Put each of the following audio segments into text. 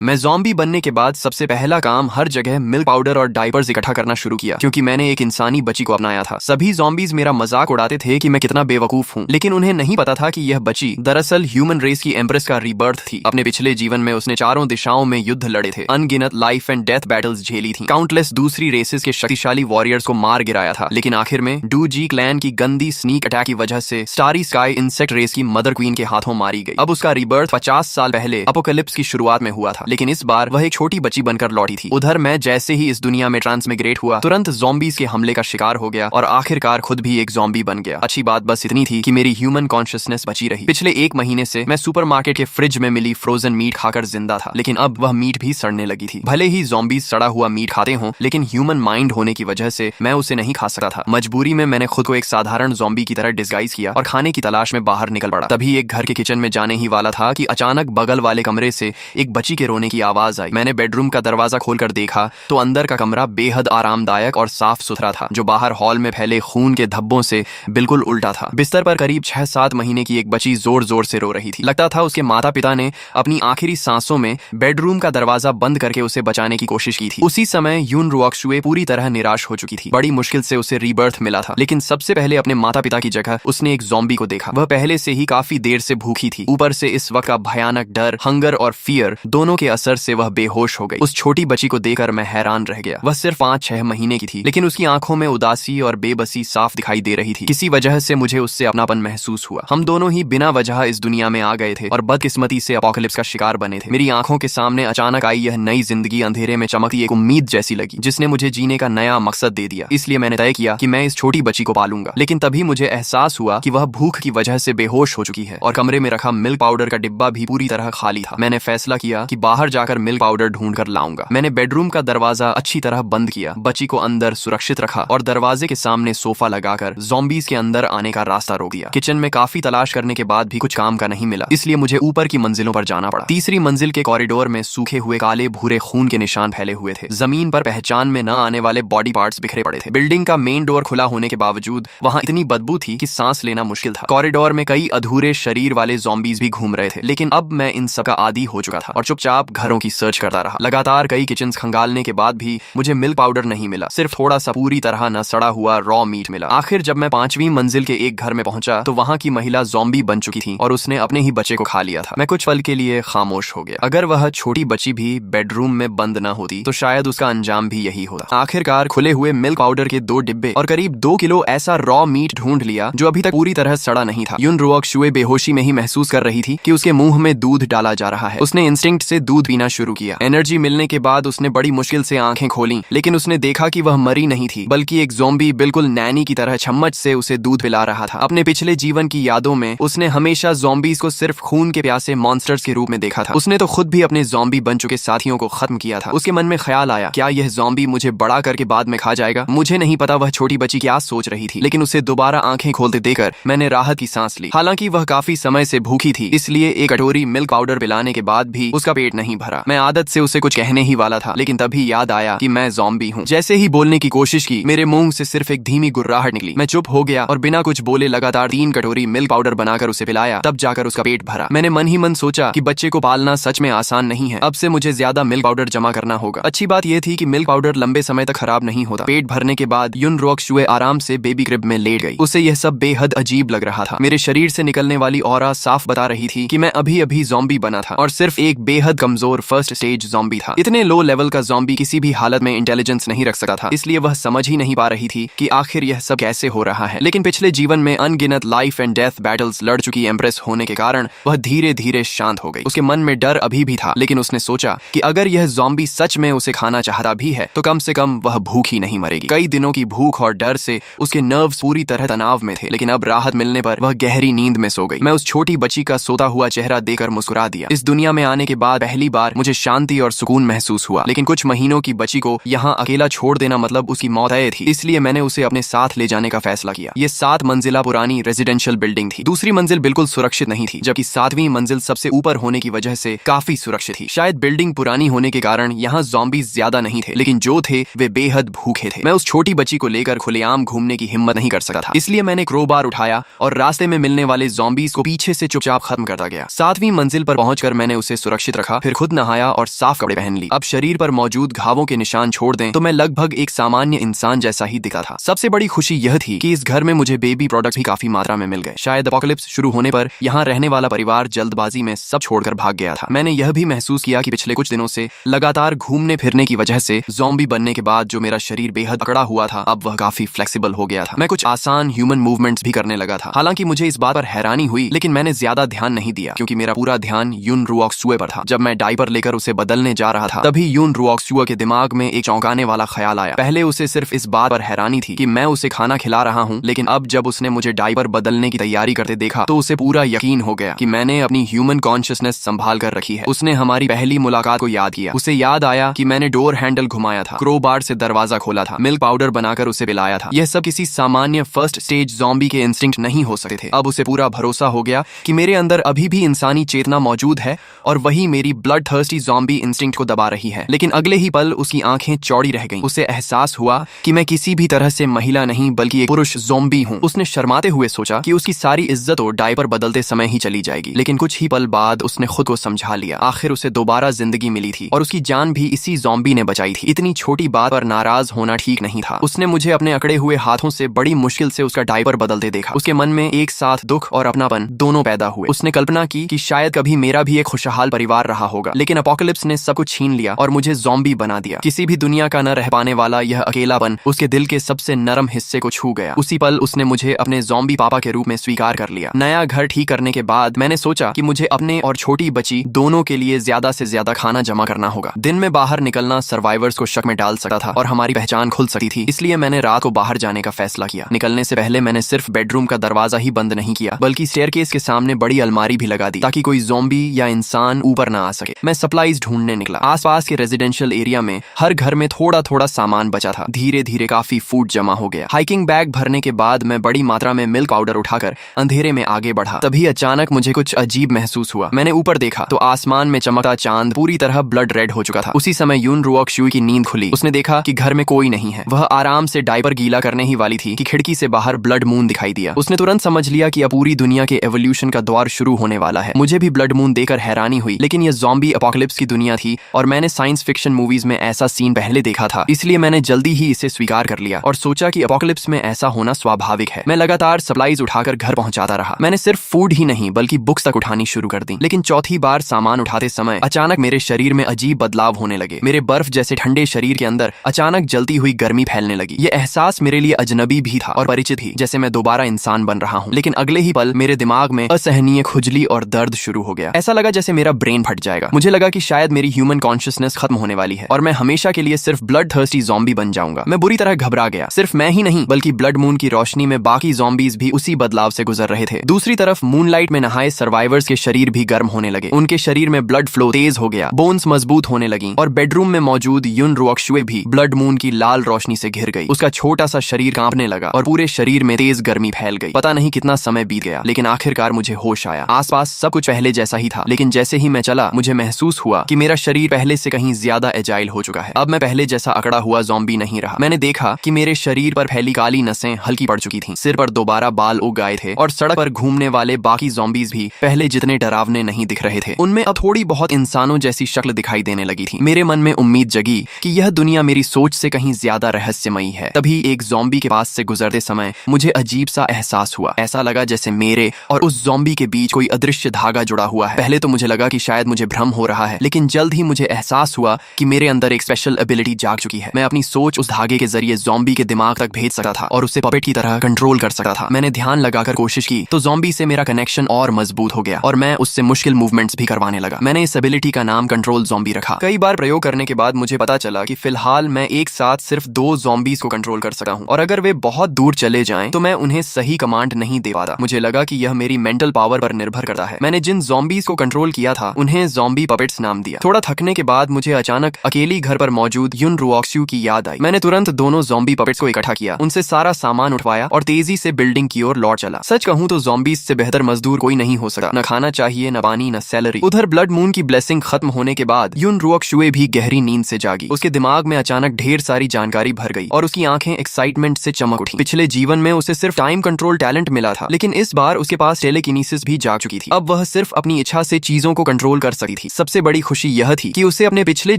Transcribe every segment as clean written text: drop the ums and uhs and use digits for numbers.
मैं ज़ॉम्बी बनने के बाद सबसे पहला काम हर जगह मिल्क पाउडर और डायपर्स इकट्ठा करना शुरू किया, क्योंकि मैंने एक इंसानी बच्ची को अपनाया था। सभी ज़ॉम्बीज मेरा मजाक उड़ाते थे कि मैं कितना बेवकूफ हूँ, लेकिन उन्हें नहीं पता था कि यह बच्ची दरअसल ह्यूमन रेस की एम्प्रेस का रीबर्थ थी। अपने पिछले जीवन में उसने चारों दिशाओं में युद्ध लड़े थे, अनगिनत लाइफ एंड डेथ बैटल्स झेली थी, काउंटलेस दूसरी रेसेस के शक्तिशाली वॉरियर्स को मार गिराया था। लेकिन आखिर में डू जी क्लैन की गंदी स्नीक अटैक की वजह से स्टारी स्काई इंसेक्ट रेस की मदर क्वीन के हाथों मारी गई। अब उसका रीबर्थ 50 साल पहले अपोकलिप्स की शुरुआत में हुआ था, लेकिन इस बार वह एक छोटी बच्ची बनकर लौटी थी। उधर मैं जैसे ही इस दुनिया में ट्रांसमिग्रेट हुआ, तुरंत ज़ॉम्बीज के हमले का शिकार हो गया और आखिरकार खुद भी एक ज़ॉम्बी बन गया। अच्छी बात बस इतनी थी कि मेरी ह्यूमन कॉन्शियसनेस बची रही। पिछले 1 महीने से मैं सुपरमार्केट के फ्रिज में मिली फ्रोजन मीट खाकर जिंदा था, लेकिन अब वह मीट भी सड़ने लगी थी। भले ही ज़ॉम्बीज सड़ा हुआ मीट खाते हों, लेकिन ह्यूमन माइंड होने की वजह से मैं उसे नहीं खा सकता था। मजबूरी में मैंने खुद को एक साधारण ज़ॉम्बी की तरह डिस्गाइज किया और खाने की तलाश में बाहर निकल पड़ा। तभी एक घर के किचन में जाने ही वाला था कि अचानक बगल वाले कमरे से एक बच्ची के रोने की आवाज आई। मैंने बेडरूम का दरवाजा खोलकर देखा तो अंदर का कमरा बेहद आरामदायक और साफ सुथरा था, जो बाहर हॉल में फैले खून के धब्बों से बिल्कुल उल्टा था। बिस्तर पर करीब 6-7 महीने की एक बच्ची जोर जोर से रो रही थी। लगता था उसके माता पिता ने अपनी आखिरी सांसों में बेडरूम का दरवाजा बंद करके उसे बचाने की कोशिश की थी। उसी समय यून रुओक्शुए पूरी तरह निराश हो चुकी थी। बड़ी मुश्किल से उसे रीबर्थ मिला था, लेकिन सबसे पहले अपने माता पिता की जगह उसने एक ज़ॉम्बी को देखा। वह पहले से ही काफी देर से भूखी थी, ऊपर से इस वक्त का भयानक डर, हंगर और फियर दोनों के असर से वह बेहोश हो गई। उस छोटी बच्ची को देखकर मैं हैरान रह गया। वह सिर्फ 5-6 महीने की थी, लेकिन उसकी आंखों में उदासी और बेबसी साफ दिखाई दे रही थी। किसी वजह से मुझे उससे अपनापन महसूस हुआ। हम दोनों ही बिना वजह इस दुनिया में आ गए थे और बदकिस्मती से अपोकलिप्स का शिकार बने थे। मेरी आंखों के सामने अचानक आई यह नई जिंदगी अंधेरे में चमकती एक उम्मीद जैसी लगी, जिसने मुझे जीने का नया मकसद दे दिया। इसलिए मैंने तय किया कि मैं इस छोटी बच्ची को पालूंगा। लेकिन तभी मुझे एहसास हुआ कि वह भूख की वजह से बेहोश हो चुकी है और कमरे में रखा मिल्क पाउडर का डिब्बा भी पूरी तरह खाली था। मैंने फैसला किया कि बाहर जाकर मिल्क पाउडर ढूंढ कर लाऊंगा। मैंने बेडरूम का दरवाजा अच्छी तरह बंद किया, बच्ची को अंदर सुरक्षित रखा और दरवाजे के सामने सोफा लगाकर ज़ॉम्बीज के अंदर आने का रास्ता रोक दिया। किचन में काफी तलाश करने के बाद भी कुछ काम का नहीं मिला, इसलिए मुझे ऊपर की मंजिलों पर जाना पड़ा। तीसरी मंजिल के कॉरिडोर में सूखे हुए काले भूरे खून के निशान फैले हुए थे। जमीन पर पहचान में न आने वाले बॉडी पार्ट्स बिखरे पड़े थे। बिल्डिंग का मेन डोर खुला होने के बावजूद वहां इतनी बदबू थी कि सांस लेना मुश्किल था। कॉरिडोर में कई अधूरे शरीर वाले ज़ॉम्बीज भी घूम रहे थे, लेकिन अब मैं इन सब का आदी हो चुका था और चुपचाप घरों की सर्च करता रहा। लगातार कई किचन खंगालने के बाद भी मुझे मिल्क पाउडर नहीं मिला, सिर्फ थोड़ा सा पूरी तरह न सड़ा हुआ रॉ मीट मिला। आखिर जब मैं 5वीं मंजिल के एक घर में पहुंचा तो वहां की महिला ज़ॉम्बी बन चुकी थी और उसने अपने ही बच्चे को खा लिया था। मैं कुछ पल के लिए खामोश हो गया। अगर वह छोटी बच्ची भी बेडरूम में बंद न होती तो शायद उसका अंजाम भी यही होता। आखिरकार खुले हुए मिल्क पाउडर के 2 डिब्बे और करीब 2 किलो ऐसा रॉ मीट ढूंढ लिया जो अभी तक पूरी तरह सड़ा नहीं था। यून रुओक्शुए बेहोशी में ही महसूस कर रही थी कि उसके मुंह में दूध डाला जा रहा है। उसने इंस्टिंक्ट से दूध पीना शुरू किया। एनर्जी मिलने के बाद उसने बड़ी मुश्किल से आंखें खोली, लेकिन उसने देखा कि वह मरी नहीं थी, बल्कि एक ज़ॉम्बी बिल्कुल नैनी की तरह चम्मच से उसे दूध पिला रहा था। अपने पिछले जीवन की यादों में उसने हमेशा ज़ॉम्बीज को सिर्फ खून के प्यासे मॉन्स्टर्स के रूप में देखा था। उसने तो खुद भी अपने ज़ॉम्बी बन चुके साथियों को खत्म किया था। उसके मन में ख्याल आया, क्या यह ज़ॉम्बी मुझे बड़ा करके बाद में खा जाएगा? मुझे नहीं पता वह छोटी बच्ची क्या सोच रही थी, लेकिन उसे दोबारा आंखें खोलते देखकर मैंने राहत की सांस ली। हालांकि वह काफी समय से भूखी थी, इसलिए एक कटोरी मिल्क पाउडर पिलाने के बाद भी उसका पेट नहीं भरा। मैं आदत से उसे कुछ कहने ही वाला था, लेकिन तभी याद आया कि मैं ज़ॉम्बी हूँ। जैसे ही बोलने की कोशिश की, मेरे मुंह से सिर्फ एक धीमी गुर्राहट निकली। मैं चुप हो गया और बिना कुछ बोले लगातार 3 कटोरी मिल्क पाउडर बनाकर उसे पिलाया, तब जाकर उसका पेट भरा। मैंने मन ही मन सोचा कि बच्चे को पालना सच में आसान नहीं है। अब से मुझे ज्यादा मिल्क पाउडर जमा करना होगा। अच्छी बात यह थी कि मिल्क पाउडर लंबे समय तक खराब नहीं होता। पेट भरने के बाद यून रुओक्शुए आराम से बेबी क्रिब में लेट गई। उसे यह सब बेहद अजीब लग रहा था। मेरे शरीर से निकलने वाली ऑरा साफ बता रही थी कि मैं अभी अभी ज़ॉम्बी बना था और सिर्फ एक बेहद कमजोर फर्स्ट स्टेज ज़ॉम्बी था। इतने लो लेवल का ज़ॉम्बी किसी भी हालत में इंटेलिजेंस नहीं रख सकता था, इसलिए वह समझ ही नहीं पा रही थी कि आखिर यह सब कैसे हो रहा है। लेकिन पिछले जीवन में अनगिनत लाइफ एंड डेथ बैटल्स लड़ चुकी एम्प्रेस होने के कारण वह धीरे धीरे शांत हो गई। उसके मन में डर अभी भी था, लेकिन उसने सोचा कि अगर यह ज़ॉम्बी सच में उसे खाना चाहता भी है तो कम से कम वह भूखी नहीं मरेगी। कई दिनों की भूख और डर से उसके नर्व्स पूरी तरह तनाव में थे, लेकिन अब राहत मिलने पर वह गहरी नींद में सो गई। मैं उस छोटी बच्ची का सोता हुआ चेहरा देकर मुस्कुरा दिया। इस दुनिया में आने के बाद पहली बार मुझे शांति और सुकून महसूस हुआ, लेकिन कुछ महीनों की बच्ची को यहाँ अकेला छोड़ देना मतलब उसकी मौत तय थी, इसलिए मैंने उसे अपने साथ ले जाने का फैसला किया। ये 7 मंजिला पुरानी रेजिडेंशियल बिल्डिंग थी। दूसरी मंजिल बिल्कुल सुरक्षित नहीं थी, जबकि 7वीं मंजिल सबसे ऊपर होने की वजह से काफी सुरक्षित थी। शायद बिल्डिंग पुरानी होने के कारण यहाँ ज़ॉम्बीज ज्यादा नहीं थे, लेकिन जो थे वे बेहद भूखे थे। मैं उस छोटी बच्ची को लेकर खुलेआम घूमने की हिम्मत नहीं कर सकता था, इसलिए मैंने क्रोबार उठाया और रास्ते में मिलने वाले ज़ॉम्बीज को पीछे से चुपचाप खत्म करता गया। 7वीं मंजिल पर पहुंचकर मैंने उसे सुरक्षित रखा, फिर खुद नहाया और साफ कपड़े पहन ली। अब शरीर पर मौजूद घावों के निशान छोड़ दें तो मैं लगभग एक सामान्य इंसान जैसा ही दिखता था। सबसे बड़ी खुशी यह थी कि इस घर में मुझे बेबी प्रोडक्ट्स भी काफी मात्रा में मिल गए। शायद एपोकलिप्स शुरू होने पर यहाँ रहने वाला परिवार जल्दबाजी में सब छोड़कर भाग गया था। मैंने यह भी महसूस किया कि पिछले कुछ दिनों से लगातार घूमने फिरने की वजह से ज़ॉम्बी बनने के बाद जो मेरा शरीर बेहद अकड़ा हुआ था, अब वह काफी फ्लेक्सिबल हो गया था। मैं कुछ आसान ह्यूमन मूवमेंट्स भी करने लगा था। हालांकि मुझे इस बात पर हैरानी हुई, लेकिन मैंने ज्यादा ध्यान नहीं दिया क्योंकि मेरा पूरा ध्यान यून रुओक्सुए पर था। जब मैं डायपर लेकर उसे बदलने जा रहा था, तभी यून रुओक्सुए के दिमाग में एक चौंकाने वाला ख्याल आया। पहले उसे सिर्फ इस बात पर हैरानी थी कि मैं उसे खाना खिला रहा हूँ, लेकिन अब जब उसने मुझे डायपर बदलने की तैयारी करते देखा तो उसे पूरा यकीन हो गया कि मैंने अपनी ह्यूमन कॉन्शियसनेस संभाल कर रखी है। उसने हमारी पहली मुलाकात को याद किया। उसे याद आया कि मैंने डोर हैंडल घुमाया था, क्रोबार से दरवाजा खोला था, मिल्क पाउडर बनाकर उसे पिलाया था। यह सब किसी सामान्य फर्स्ट स्टेज ज़ॉम्बी के इंस्टिंक्ट नहीं हो सकते थे। अब उसे पूरा भरोसा हो गया कि मेरे अंदर अभी भी इंसानी चेतना मौजूद है और वही मेरी ब्लड थर्स्टी ज़ॉम्बी इंस्टिंक्ट को दबा रही है। लेकिन अगले ही पल उसकी आंखें चौड़ी रह गईं। उसे एहसास हुआ कि मैं किसी भी तरह से महिला नहीं बल्कि एक पुरुष ज़ॉम्बी हूँ। उसने शर्माते हुए सोचा कि उसकी सारी इज्जत और डायपर बदलते समय ही चली जाएगी, लेकिन कुछ ही पल बाद उसने खुद को समझा लिया। आखिर उसे दोबारा जिंदगी मिली थी और उसकी जान भी इसी ज़ॉम्बी ने बचाई थी। इतनी छोटी बात पर नाराज होना ठीक नहीं था। उसने मुझे अपने अकड़े हुए हाथों से बड़ी मुश्किल से उसका डायपर बदलते देखा। उसके मन में एक साथ दुख और अपनापन दोनों पैदा हुए। उसने कल्पना की कि शायद कभी मेरा भी एक खुशहाल परिवार रहा होगा, लेकिन एपोकलिप्स ने सब कुछ छीन लिया और मुझे ज़ॉम्बी बना दिया। किसी भी दुनिया का न रह पाने वाला यह अकेलापन उसके दिल के सबसे नरम हिस्से को छू गया। उसी पल उसने मुझे अपने ज़ॉम्बी पापा के रूप में स्वीकार कर लिया। नया घर ठीक करने के बाद मैंने सोचा कि मुझे अपने और छोटी बच्ची दोनों के लिए ज्यादा से ज्यादा खाना जमा करना होगा। दिन में बाहर निकलना सर्वाइवर्स को शक में डाल सकता था और हमारी पहचान खुल सकती थी, इसलिए मैंने रात को बाहर जाने का फैसला किया। निकलने से पहले मैंने सिर्फ बेडरूम का दरवाजा ही बंद नहीं किया, बल्कि स्टेयरकेस के सामने बड़ी अलमारी भी लगा दी ताकि कोई ज़ॉम्बी या इंसान ऊपर ना आ सके। मैं सप्लाईज ढूंढने निकला। आसपास के रेजिडेंशियल एरिया में हर घर में थोड़ा थोड़ा सामान बचा था। धीरे धीरे काफी फूड जमा हो गया। हाइकिंग बैग भरने के बाद मैं बड़ी मात्रा में मिल्क पाउडर उठाकर अंधेरे में आगे बढ़ा। तभी अचानक मुझे कुछ अजीब महसूस हुआ। मैंने ऊपर देखा तो आसमान में चमकता चांद पूरी तरह ब्लड रेड हो चुका था। उसी समय यून रुओक्सुए की नींद खुली। उसने देखा कि घर में कोई नहीं है। वह आराम से डायपर गीला करने ही वाली थी कि खिड़की से बाहर ब्लड मून दिखाई दिया। उसने तुरंत समझ लिया कि अब पूरी दुनिया के एवोल्यूशन का दौर शुरू होने वाला है। मुझे भी ब्लड मून देखकर हैरानी हुई, लेकिन यह ज़ॉम्बी एपोकलिप्स की दुनिया थी और मैंने साइंस फिक्शन मूवीज में ऐसा सीन पहले देखा था, इसलिए मैंने जल्दी ही इसे स्वीकार कर लिया और सोचा कि एपोकलिप्स में ऐसा होना स्वाभाविक है। मैं लगातार सप्लाईज उठाकर घर पहुंचाता रहा। मैंने सिर्फ फूड ही नहीं बल्कि बुक्स तक उठानी शुरू कर दी। लेकिन चौथी बार सामान उठाते समय अचानक मेरे शरीर में अजीब बदलाव होने लगे। मेरे बर्फ जैसे ठंडे शरीर के अंदर अचानक जलती हुई गर्मी फैलने लगी। यह एहसास मेरे लिए अजनबी भी था और परिचित भी, जैसे मैं दोबारा इंसान बन रहा हूँ। लेकिन अगले ही पल मेरे दिमाग में असहनीय खुजली और दर्द शुरू हो गया। ऐसा लगा जैसे मेरा ब्रेन फट जाएगा। मुझे लगा कि शायद मेरी ह्यूमन कॉन्शियसनेस खत्म होने वाली है और मैं हमेशा के लिए सिर्फ ब्लड थर्स्टी ज़ॉम्बी बन जाऊंगा। मैं बुरी तरह घबरा गया। सिर्फ मैं ही नहीं बल्कि ब्लड मून की रोशनी में बाकी ज़ॉम्बीज भी उसी बदलाव से गुजर रहे थे। दूसरी तरफ मूनलाइट में नहाए सर्वाइवर्स के शरीर भी गर्म होने लगे। उनके शरीर में ब्लड फ्लो तेज हो गया, बोन्स मजबूत होने लगी और बेडरूम में मौजूद यून रुओक्सुए भी ब्लड मून की लाल रोशनी से घिर गई। उसका छोटा सा शरीर कांपने लगा और पूरे शरीर में तेज गर्मी फैल गई। पता नहीं कितना समय बीत गया, लेकिन आखिरकार मुझे होश आया। आसपास सब कुछ पहले जैसा ही था, लेकिन जैसे ही मैं चला मुझे महसूस हुआ कि मेरा शरीर पहले से कहीं ज्यादा एजाइल हो चुका है। अब मैं पहले जैसा अकड़ा हुआ ज़ॉम्बी नहीं रहा। मैंने देखा कि मेरे शरीर पर फैली काली नसें हल्की पड़ चुकी थीं, सिर पर दोबारा बाल उग आए थे और सड़क पर घूमने वाले बाकी ज़ॉम्बीज भी पहले जितने डरावने नहीं दिख रहे थे। उनमें अब थोड़ी बहुत इंसानों जैसी शक्ल दिखाई देने लगी थी। मेरे मन में उम्मीद जगी कि यह दुनिया मेरी सोच से कहीं ज्यादा रहस्यमयी है। तभी एक ज़ॉम्बी के पास से गुजरते समय मुझे अजीब सा एहसास हुआ। ऐसा लगा जैसे मेरे और उस ज़ॉम्बी के बीच कोई अदृश्य धागा जुड़ा हुआ है। पहले तो मुझे लगा कि शायद मुझे भ्रम हो रहा है, लेकिन जल्द ही मुझे एहसास हुआ कि मेरे अंदर एक स्पेशल एबिलिटी जाग चुकी है। मैं अपनी सोच उस धागे के जरिए ज़ॉम्बी के दिमाग तक भेज सकता था और उसे पपेट की तरह कंट्रोल कर सकता था। मैंने ध्यान लगाकर कोशिश की तो ज़ॉम्बी से मेरा कनेक्शन और मजबूत हो गया और मैं उससे मुश्किल मूवमेंट्स भी करवाने लगा। मैंने इस एबिलिटी का नाम कंट्रोल ज़ॉम्बी रखा। कई बार प्रयोग करने के बाद मुझे पता चला कि फिलहाल मैं एक साथ सिर्फ 2 ज़ॉम्बीज को कंट्रोल कर सकता हूँ और अगर वे बहुत दूर चले जाएं तो मैं उन्हें सही कमांड नहीं दे पाता। मुझे लगा कि यह मेरी मेंटल पावर पर निर्भर करता है। मैंने जिन ज़ॉम्बीज को कंट्रोल किया था उन्हें ज़ॉम्बी पपेट्स नाम दिया। थोड़ा थकने के बाद मुझे अचानक अकेली घर पर मौजूद यून रुओक्सुए की याद आई। मैंने तुरंत दोनों ज़ॉम्बी पपेट्स को इकट्ठा किया, उनसे सारा सामान उठवाया और तेजी से बिल्डिंग की ओर लौट चला। सच कहूं तो ज़ॉम्बीज से बेहतर मजदूर कोई नहीं हो सकता। न खाना चाहिए, न पानी, न सैलरी। उधर ब्लड मून की ब्लेसिंग खत्म होने के बाद यून रुओक्सुए भी गहरी नींद से जागी। उसके दिमाग में अचानक ढेर सारी जानकारी भर गई और उसकी आंखें एक्साइटमेंट से चमक उठी। पिछले जीवन में उसे सिर्फ टाइम कंट्रोल टैलेंट मिला था, लेकिन इस बार उसके पास टेलेकिनेसिस भी जाग चुकी थी। अब वह सिर्फ अपनी इच्छा से चीजों को कंट्रोल कर सकती थी। सबसे बड़ी खुशी यह थी कि उसे अपने पिछले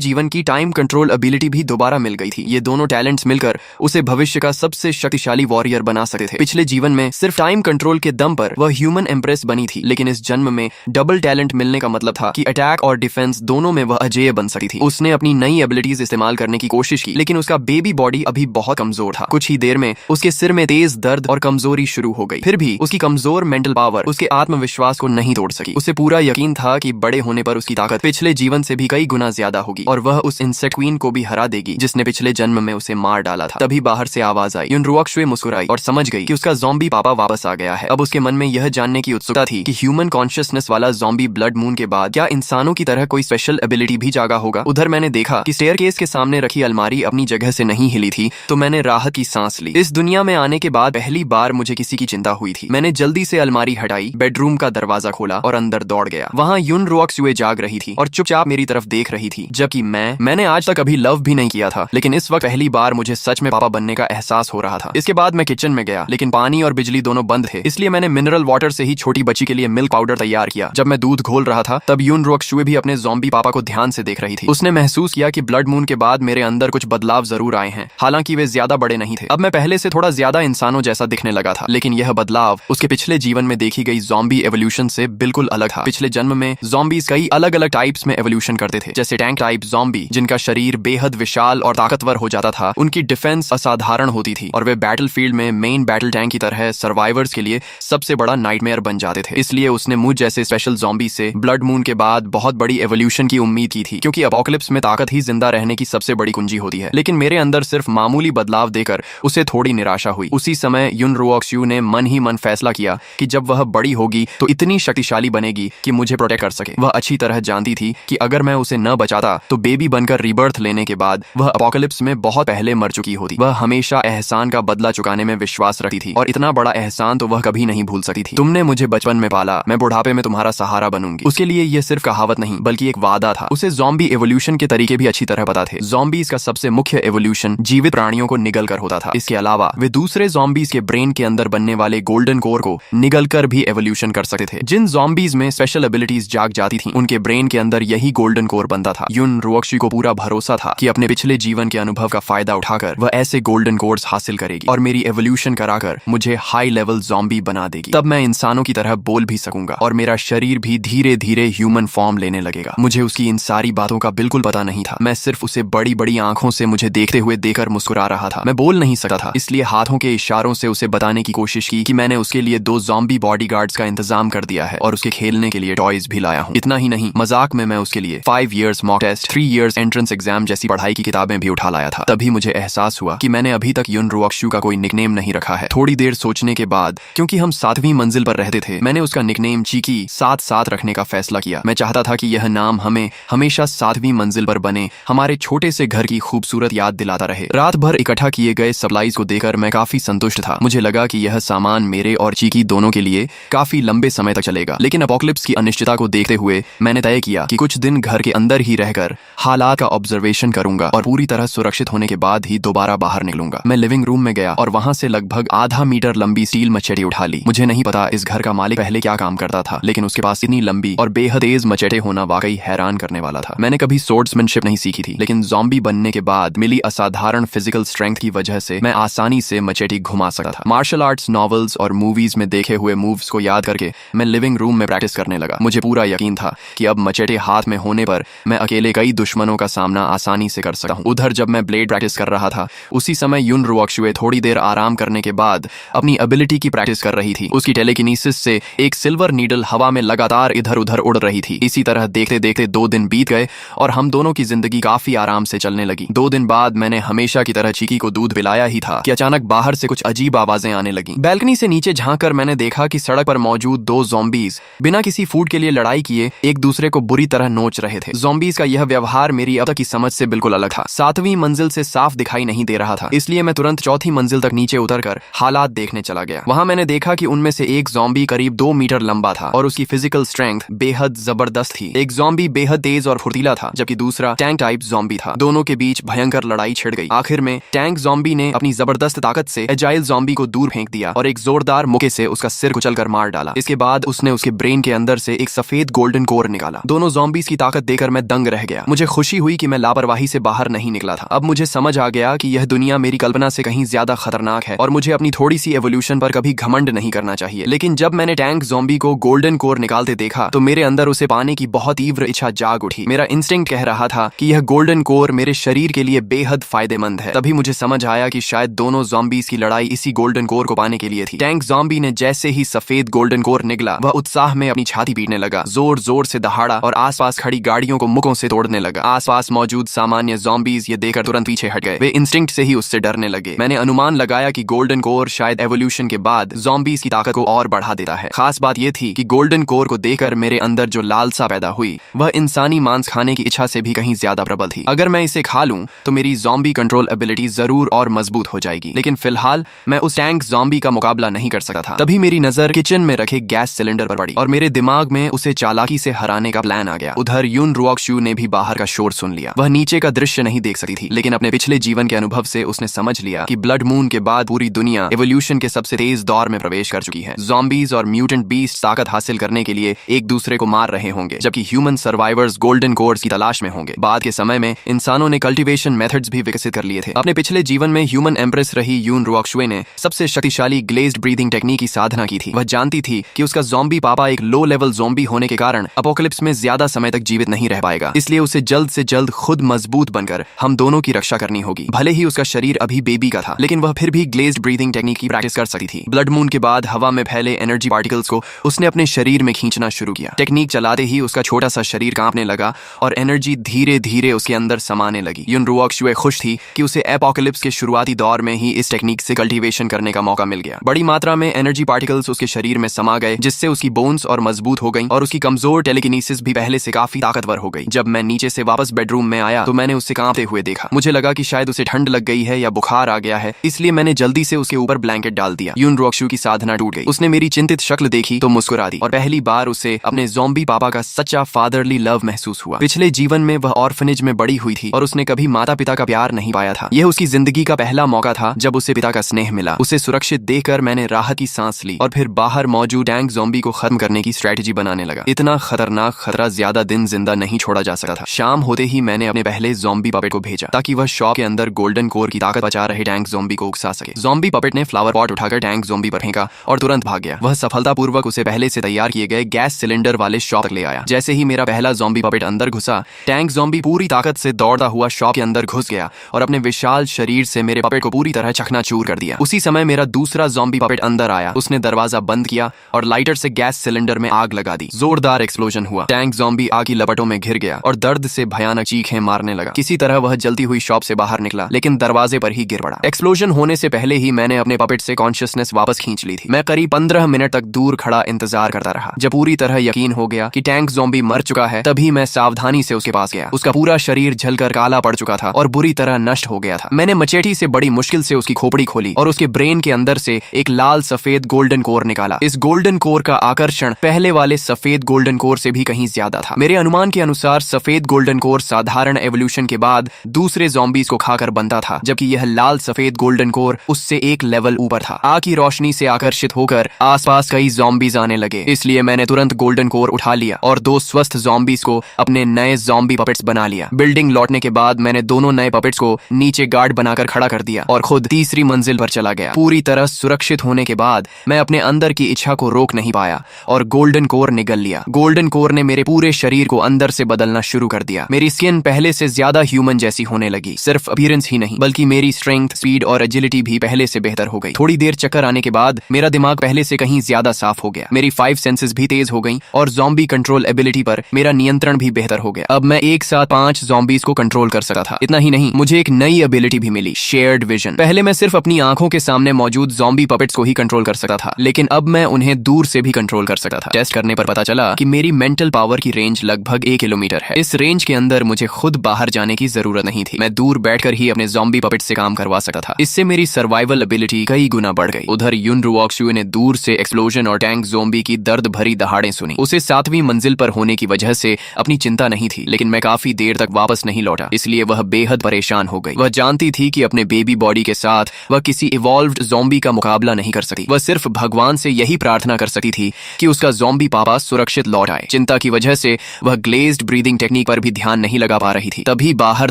जीवन की टाइम कंट्रोल एबिलिटी भी दोबारा मिल गई थी। ये दोनों टैलेंट्स मिलकर उसे भविष्य का सबसे शक्तिशाली वॉरियर बना सकते थे। पिछले जीवन में सिर्फ टाइम कंट्रोल के दम पर वह ह्यूमन एम्प्रेस बनी थी, लेकिन इस जन्म में डबल टैलेंट मिलने का मतलब था कि अटैक और डिफेंस दोनों में वह अजेय बन सकती थी। उसने अपनी नई एबिलिटीज इस्तेमाल करने की कोशिश की, लेकिन उसका बेबी बॉडी अभी बहुत कमजोर था। कुछ ही देर में उसके सिर में तेज दर्द और कमजोरी शुरू हो गई। फिर भी उसकी कमजोर मेंटल पावर उसके आत्मविश्वास को नहीं तोड़ सकी। उसे पूरा यकीन था कि बड़े होने पर उसकी ताकत पिछले जीवन से भी कई गुना ज्यादा होगी और वह उस इंसेक्ट क्वीन को भी हरा देगी जिसने पिछले जन्म में उसे मार डाला था। तभी बाहर से आवाज आई। यून रुओक्शुए मुस्कुराई और समझ गई कि उसका ज़ॉम्बी पापा वापस आ गया है। अब उसके मन में यह जानने की उत्सुकता थी कि ह्यूमन कॉन्शियसनेस वाला ज़ॉम्बी ब्लड मून के बाद क्या इंसानों की तरह कोई स्पेशल एबिलिटी भी जागा होगा। उधर मैंने देखा कि स्टेयरकेस के सामने रखी अलमारी अपनी जगह से नहीं हिली थी, तो मैंने राहत की सांस ली। इस दुनिया में आने के बाद पहली बार मुझे किसी की चिंता हुई थी। मैंने जल्दी से अलमारी हटाई, बेडरूम का दरवाजा खोला और अंदर दौड़ गया। वहाँ यून रुओक्शुए जाग रही थी और चुपचाप मेरी तरफ देख रही थी, जबकि मैंने आज तक कभी लव भी नहीं किया था, लेकिन इस वक्त पहली बार मुझे सच में पापा बनने का एहसास हो रहा था। इसके बाद मैं किचन में गया, लेकिन पानी और बिजली दोनों बंद थे, इसलिए मैंने मिनरल वाटर से ही छोटी बच्ची के लिए मिल्क पाउडर तैयार किया। जब मैं दूध घोल रहा था तब यून रुओक्शुए भी अपने ज़ॉम्बी पापा को ध्यान से देख रही थी। उसने महसूस किया कि ब्लड मून के बाद मेरे अंदर कुछ बदलाव जरूर आए हैं, हालांकि वे ज्यादा बड़े नहीं थे। अब मैं पहले से थोड़ा ज्यादा इंसानों जैसा दिखने लगा था, लेकिन यह बदलाव उसके पिछले जीवन में देखी गई ज़ॉम्बी एवोल्यूशन से बिल्कुल अलग था। पिछले जन्म में ज़ॉम्बीज कई अलग अलग टाइप्स में एवोल्यूशन करते थे, जैसे टैंक टाइप ज़ॉम्बी जिनका शरीर बेहद विशाल और ताकतवर हो जाता था, उनकी डिफेंस असाधारण होती थी और वे बैटलफील्ड में मेन बैटल टैंक की तरह सर्वाइवर्स के लिए सबसे बड़ा नाइटमेयर बन जाते थे। इसलिए उसने मुझ जैसे स्पेशल ज़ॉम्बी से ब्लड मून के बाद बहुत बड़ी एवोल्यूशन की उम्मीद की थी, क्योंकि अपोकलिप्स में ताकत ही जिंदा रहने की सबसे बड़ी कुंजी होती है। लेकिन मेरे अंदर सिर्फ मामूली बदलाव देकर उसे थोड़ी निराशा हुई। उसी समय यून रुओक्शुए ने मन ही मन फैसला किया कि जब वह बड़ी होगी तो इतनी शक्तिशाली बनेगी कि मुझे प्रोटेक्ट कर सके। वह अच्छी तरह जानती थी कि अगर मैं उसे न बचाता तो बेबी बनकर रीबर्थ लेने के बाद वह अपोकलिप्स में बहुत पहले मर चुकी होती। वह हमेशा एहसान का बदला चुकाने में विश्वास रखती थी और इतना बड़ा एहसान तो वह कभी नहीं भूल सकती थी। तुमने मुझे बचपन में पाला, मैं बुढ़ापे में तुम्हारा सहारा बनूंगी। उसके लिए यह सिर्फ कहावत नहीं बल्कि एक वादा था। उसे ज़ॉम्बी एवोल्यूशन के तरीके भी अच्छी तरह पता थे। ज़ॉम्बीज का सबसे मुख्य एवोल्यूशन जीवित प्राणियों को निगल कर होता था। इसके अलावा वे दूसरे ज़ॉम्बीज के ब्रेन के अंदर बनने वाले गोल्डन कोर को निगल कर भी एवोल्यूशन कर सकते थे। जिन ज़ॉम्बीज में स्पेशल एबिलिटीज जाग जाती थी उनके ब्रेन के अंदर यही गोल्डन कोर बनता था। यून रुओक्शुए को पूरा भरोसा था कि अपने पिछले जीवन के अनुभव का फायदा उठाकर वह ऐसे गोल्डन कोर्स हासिल करेगी और मेरी एवोल्यूशन कराकर मुझे हाई लेवल ज़ॉम्बी बना देगी। तब मैं इंसानों की तरह बोल भी सकूंगा और मेरा शरीर भी धीरे धीरे ह्यूमन फॉर्म लेने लगेगा। मुझे उसकी इन सारी बातों का बिल्कुल पता नहीं था। मैं सिर्फ उसे बड़ी बड़ी आंखों से मुझे देखते हुए देखकर मुस्कुरा रहा था। मैं बोल नहीं सकता था, इसलिए हाथों के इशारों से उसे बताने की कोशिश की कि मैंने उसके लिए 2 ज़ॉम्बी बॉडीगार्ड्स का इंतजाम कर दिया है और उसके खेलने के लिए टॉयज भी लाया हूँ। इतना ही नहीं, मजाक में मैं उसके लिए 5 years mock test, 3 years entrance exam जैसी पढ़ाई की किताबें भी उठा लाया था। तभी मुझे एहसास हुआ कि मैंने अभी तक यून रुओक्शुए का कोई निकनेम नहीं रखा है। थोड़ी देर सोचने के बाद, क्योंकि हम 7वीं मंजिल पर रहते थे, मैंने उसका निकनेम चीकी 7-7 रखने का फैसला किया। मैं चाहता था कि यह नाम हमें हमेशा 7वीं मंजिल पर बने हमारे छोटे से घर की खूबसूरत याद दिलाता रहे। रात भर इकट्ठा किए गए सप्लाईज को देखकर मैं काफी संतुष्ट था। मुझे लगा कि यह सामान मेरे और चीकी दोनों के लिए काफी लंबे समय तक चलेगा। लेकिन अपोकलिप्स की अनिश्चितता को देखते हुए मैंने तय किया कि कुछ दिन घर के अंदर ही रहकर हालात का ऑब्जर्वेशन करूंगा और पूरी तरह सुरक्षित होने के बाद ही दोबारा बाहर निकलूंगा। मैं लिविंग रूम में गया और वहां से लगभग आधा मीटर लंबी स्टील मचेटी उठा ली। मुझे नहीं पता इस घर का मालिक पहले क्या काम करता था, लेकिन उसके पास इतनी लंबी और बेहद तेज मचेटे होना वाकई हैरान करने वाला था। मैंने कभी स्वॉर्ड्समैनशिप नहीं सीखी थी, लेकिन ज़ॉम्बी बनने के बाद मिली असाधारण फिजिकल स्ट्रेंथ की वजह से मैं आसानी से मचेटी घुमा सकता था। मार्शल आर्ट्स नॉवेल्स और मूवीज में देखे हुए मूव्स को याद करके मैं लिविंग रूम में प्रैक्टिस करने लगा। मुझे पूरा यकीन था कि अब मचेटे हाथ में होने पर मैं अकेले कई दुश्मनों का सामना आसानी से कर सकता हूँ। उधर जब मैं ब्लेड प्रैक्टिस कर रहा था, उसी समय यून रुओक्शुए थोड़ी देर आराम करने के बाद अपनी एबिलिटी की प्रैक्टिस कर रही थी। उसकी टेलीकिनेसिस से एक सिल्वर नीडल हवा में लगातार इधर उधर उड़ रही थी। इसी तरह देखते देखते 2 दिन बीत गए और हम दोनों की जिंदगी काफी आराम से चलने लगी। 2 दिन बाद मैंने हमेशा की तरह चीकी को दूध पिलाया ही था कि अचानक बाहर से कुछ अजीब आवाजें आने लगी। बैल्कनी से नीचे झांककर मैंने देखा कि सड़क पर मौजूद 2 ज़ॉम्बीज बिना किसी फूड के लिए लड़ाई किए एक दूसरे को बुरी तरह नोच रहे थे। ज़ॉम्बीज का यह व्यवहार मेरी अब तक की समझ से बिल्कुल अलग था। 7वीं मंजिल से साफ दिखाई नहीं दे रहा था, इसलिए मैं तुरंत 4थी मंजिल तक नीचे उतरकर हालात देखने चला गया। वहां मैंने देखा कि उनमें से एक ज़ॉम्बी करीब 2 मीटर लंबा था और उसकी फिजिकल स्ट्रेंथ बेहद जबरदस्त थी। एक ज़ॉम्बी बेहद तेज और फुर्तीला था, जबकि दूसरा टैंक टाइप ज़ॉम्बी था। दोनों के बीच भयंकर लड़ाई छिड़ गई। आखिर में टैंक ज़ॉम्बी ने अपनी जबरदस्त ताकत से एजाइल ज़ॉम्बी को दूर फेंक दिया और एक जोरदार मुक्के से उसका सिर कुचलकर मार डाला। इसके बाद उसने उसके ब्रेन के अंदर से एक सफेद गोल्डन कोर निकाला। निकाला। दोनों ज़ॉम्बीज़ की ताकत देखकर मैं दंग रह गया। मुझे खुशी हुई कि मैं लापरवाही से बाहर नहीं निकला था। अब मुझे समझ आ गया कि यह दुनिया मेरी कल्पना से कहीं ज्यादा खतरनाक है और मुझे अपनी थोड़ी सी एवोल्यूशन पर कभी घमंड नहीं करना चाहिए। लेकिन जब मैंने टैंक ज़ॉम्बी को गोल्डन कोर निकालते देखा तो मेरे अंदर उसे पाने की बहुत तीव्र इच्छा जाग उठी। मेरा इंस्टिंक्ट कह रहा था कि यह गोल्डन कोर मेरे शरीर के लिए बेहद फायदेमंद है। तभी मुझे समझ आया कि शायद दोनों ज़ॉम्बीज़ की लड़ाई इसी गोल्डन कोर को पाने के लिए थी। टैंक ज़ॉम्बी ने जैसे ही सफेद गोल्डन कोर निकला, वह उत्साह में अपनी छाती पीटने लगा, जोर जोर से दहाड़ा और आसपास खड़ी गाड़ियों को मुक्कों से तोड़ने लगा। आसपास मौजूद सामान्य ज़ॉम्बीज़ ये देखकर तुरंत पीछे हट गए। वे इंस्टिंक्ट से ही उससे डरने लगे। मैंने अनुमान लगाया कि गोल्डन कोर शायद एवोल्यूशन के बाद ज़ॉम्बीज़ की ताकत को और बढ़ा देता है। खास बात यह थी कि गोल्डन कोर को देखकर मेरे अंदर जो लालसा पैदा हुई वह इंसानी मांस खाने की इच्छा से भी कहीं ज्यादा प्रबल थी। अगर मैं इसे खा लूं तो मेरी ज़ॉम्बी कंट्रोल एबिलिटी जरूर और मजबूत हो जाएगी। लेकिन फिलहाल मैं उस टैंक ज़ॉम्बी का मुकाबला नहीं कर सकता था। तभी मेरी नजर किचन में रखे गैस सिलेंडर पर पड़ी और मेरे दिमाग में उसे चालाकी से हराने का प्लान आ गया। उधर यून रुओक्शु ने भी बाहर का शोर सुन लिया। वह नीचे का दृश्य नहीं देख सकती थी, लेकिन अपने पिछले जीवन के अनुभव से उसने समझ लिया कि ब्लड मून के बाद पूरी दुनिया एवोल्यूशन के सबसे तेज दौर में प्रवेश कर चुकी है। ज़ॉम्बीज़ और म्यूटेंट बीस्ट ताकत हासिल करने के लिए एक दूसरे को मार रहे होंगे, जबकि ह्यूमन सर्वाइवर्स गोल्डन कोर्स की तलाश में होंगे। बाद के समय में इंसानों ने कल्टीवेशन मेथड्स भी विकसित कर लिए थे। अपने पिछले जीवन में ह्यूमन एम्प्रेस रही यून रुओक्शु ने सबसे शक्तिशाली ग्लेज्ड ब्रीदिंग टेक्निक की साधना की थी। वह जानती थी कि उसका ज़ॉम्बी पापा एक लो लेवल ज़ॉम्बी होने के कारण अपोकलिप्स में ज्यादा समय तक जीवित नहीं रह पाएगा, इसलिए उसे जल्द से जल्द खुद मजबूत बनकर हम दोनों की रक्षा करनी होगी। भले ही उसका शरीर अभी बेबी का था, लेकिन वह फिर भी ग्लेज्ड ब्रीदिंग टेक्निक की प्रैक्टिस कर सकती थी। ब्लड मून के बाद हवा में फैले एनर्जी पार्टिकल्स को उसने अपने शरीर में खींचना शुरू किया। टेक्निक चलाते ही उसका छोटा सा शरीर कांपने लगा और एनर्जी धीरे धीरे उसके अंदर समाने लगी। यून रुओक्शु खुश थी कि उसे एपोकलिप्स के शुरुआती दौर में ही इस टेक्निक से कल्टीवेशन करने का मौका मिल गया। बड़ी मात्रा में एनर्जी पार्टिकल्स उसके शरीर में समा गए, जिससे उसकी बोन्स और मजबूत हो गई और उसकी कमजोर टेलीकिनेसिस भी पहले से काफी ताकतवर हो गई। जब मैं नीचे से वापस बेडरूम में आया तो मैंने उसे कांपते हुए देखा। मुझे लगा कि शायद उसे ठंड लग गई है या बुखार आ गया है, इसलिए मैंने जल्दी से उसके ऊपर ब्लैंकेट डाल दिया। यून रुओक्शु की साधना टूट गई। उसने मेरी चिंतित शक्ल देखी तो मुस्कुरा दी और पहली बार उसे अपने ज़ॉम्बी पापा का सच्चा फादरली लव महसूस हुआ। पिछले जीवन में वह ऑर्फनेज में बड़ी हुई थी और उसने कभी माता पिता का प्यार नहीं पाया था। यह उसकी जिंदगी का पहला मौका था जब उसे पिता का स्नेह मिला। उसे सुरक्षित देखकर मैंने राहत की सांस ली और फिर बाहर मौजूद टैंक ज़ॉम्बी को खत्म करने की स्ट्रेटजी बनाने लगा। इतना खतरनाक खतरा ज्यादा दिन जिंदा नहीं छोड़ा जा सकता था। शाम होते ही मैंने अपने पहले ज़ॉम्बी पपेट को भेजा ताकि वह शॉप के अंदर गोल्डन कोर की ताकत बचा रहे टैंक ज़ॉम्बी को उकसा सके। ज़ॉम्बी पपेट ने फ्लावर पॉट उठाकर टैंक ज़ॉम्बी पर फेंका और तुरंत भाग गया। वह सफलतापूर्वक उसे पहले से तैयार किए गए गैस सिलेंडर वाले शॉप तक ले आया। जैसे ही मेरा पहला ज़ॉम्बी पपेट अंदर घुसा, टैंक ज़ॉम्बी पूरी ताकत से दौड़ता हुआ शॉप के अंदर घुस गया और अपने विशाल शरीर से मेरे पपेट को पूरी तरह चकनाचूर कर दिया। उसी समय मेरा दूसरा ज़ॉम्बी पपेट अंदर आया। उसने दरवाजा बंद किया और लाइटर से गैस सिलेंडर में आग लगा दी। जोरदार एक्सप्लोजन हुआ। टैंक ज़ॉम्बी आग की लपटों में घिर गया और दर्द से भयानक चीखें मारने लगा। किसी तरह वह जलती हुई शॉप से बाहर निकला, लेकिन दरवाजे पर ही गिर पड़ा। एक्सप्लोजन होने से पहले ही मैंने अपने पपेट से कॉन्शियसनेस वापस खींच ली थी। मैं करीब 15 मिनट तक दूर खड़ा इंतजार करता रहा। जब पूरी तरह यकीन हो गया कि टैंक ज़ॉम्बी मर चुका है, तभी मैं सावधानी से उसके पास गया। उसका पूरा शरीर जलकर काला पड़ चुका था और बुरी तरह नष्ट हो गया था। मैंने मचेटी से बड़ी मुश्किल से उसकी खोपड़ी खोली और उसके ब्रेन के अंदर से एक लाल सफेद गोल्डन कोर निकाला। इस गोल्डन कोर का आकर्षण पहले वाले सफेद गोल्डन कोर से भी कहीं ज्यादा था। मेरे अनुमान के अनुसार सफेद गोल्डन कोर साधारण एवोल्यूशन के बाद दूसरे ज़ॉम्बीज़ को खाकर बनता था, जबकि यह लाल सफेद गोल्डन कोर उससे एक लेवल ऊपर था। आग की रोशनी से आकर्षित होकर आसपास कई ज़ॉम्बीज़ आने लगे, इसलिए मैंने तुरंत गोल्डन कोर उठा लिया और 2 स्वस्थ ज़ॉम्बीज़ को अपने नए ज़ॉम्बी पपेट्स बना लिया। बिल्डिंग लौटने के बाद मैंने दोनों नए पपेट्स को नीचे गार्ड बनाकर खड़ा कर दिया और खुद तीसरी मंजिल पर चला गया। पूरी तरह सुरक्षित होने के बाद मैं अपने अंदर की इच्छा को रोक नहीं पाया और गोल्डन कोर निगल लिया। गोल्डन कोर ने मेरे पूरे शरीर को अंदर से बदलना शुरू कर दिया। मेरी स्किन पहले से ज्यादा ह्यूमन जैसी होने लगी। सिर्फ अपीयरेंस ही नहीं, बल्कि मेरी स्ट्रेंथ, स्पीड और एजिलिटी भी पहले से बेहतर हो गई। थोड़ी देर चक्कर आने के बाद मेरा दिमाग पहले से कहीं ज्यादा साफ हो गया। मेरी 5 सेंसेस भी तेज हो गई और ज़ॉम्बी कंट्रोल एबिलिटी पर मेरा नियंत्रण भी बेहतर हो गया। अब मैं एक साथ 5 ज़ॉम्बीज़ को कंट्रोल कर सकता था। इतना ही नहीं, मुझे एक नई एबिलिटी भी मिली, शेयर्ड विजन। पहले मैं सिर्फ अपनी आंखों के सामने मौजूद ज़ॉम्बी पपेट्स को ही कंट्रोल कर सकता था, लेकिन अब मैं उन्हें दूर से भी कंट्रोल कर सकता था। टेस्ट करने पर पता चला कि मेरी मेंटल पावर की रेंज लगभग 1 किलोमीटर है। इस रेंज के अंदर मुझे खुद बाहर जाने की जरूरत नहीं थी। मैं दूर बैठकर ही अपने ज़ॉम्बी पपेट से काम करवा सकता था। इससे मेरी सर्वाइवल एबिलिटी कई गुना बढ़ गई। उधर यून रुओक्शु ने दूर से एक्सप्लोजन और टैंक ज़ॉम्बी की दर्द भरी दहाड़ें सुनी। उसे 7वीं मंजिल पर होने की वजह से अपनी चिंता नहीं थी, लेकिन मैं काफी देर तक वापस नहीं लौटा, इसलिए वह बेहद परेशान हो गई। वह जानती थी कि अपने बेबी बॉडी के साथ वह किसी इवॉल्व्ड ज़ॉम्बी का मुकाबला नहीं कर सकती। वह सिर्फ भगवान से यही प्रार्थना कर सकती थी कि उसका ज़ॉम्बी पापा सुरक्षित लौट आए। चिंता की वजह से वह ग्लेज्ड ब्रीदिंग टेक्निक पर भी ध्यान नहीं लगा पा रही थी। तभी बाहर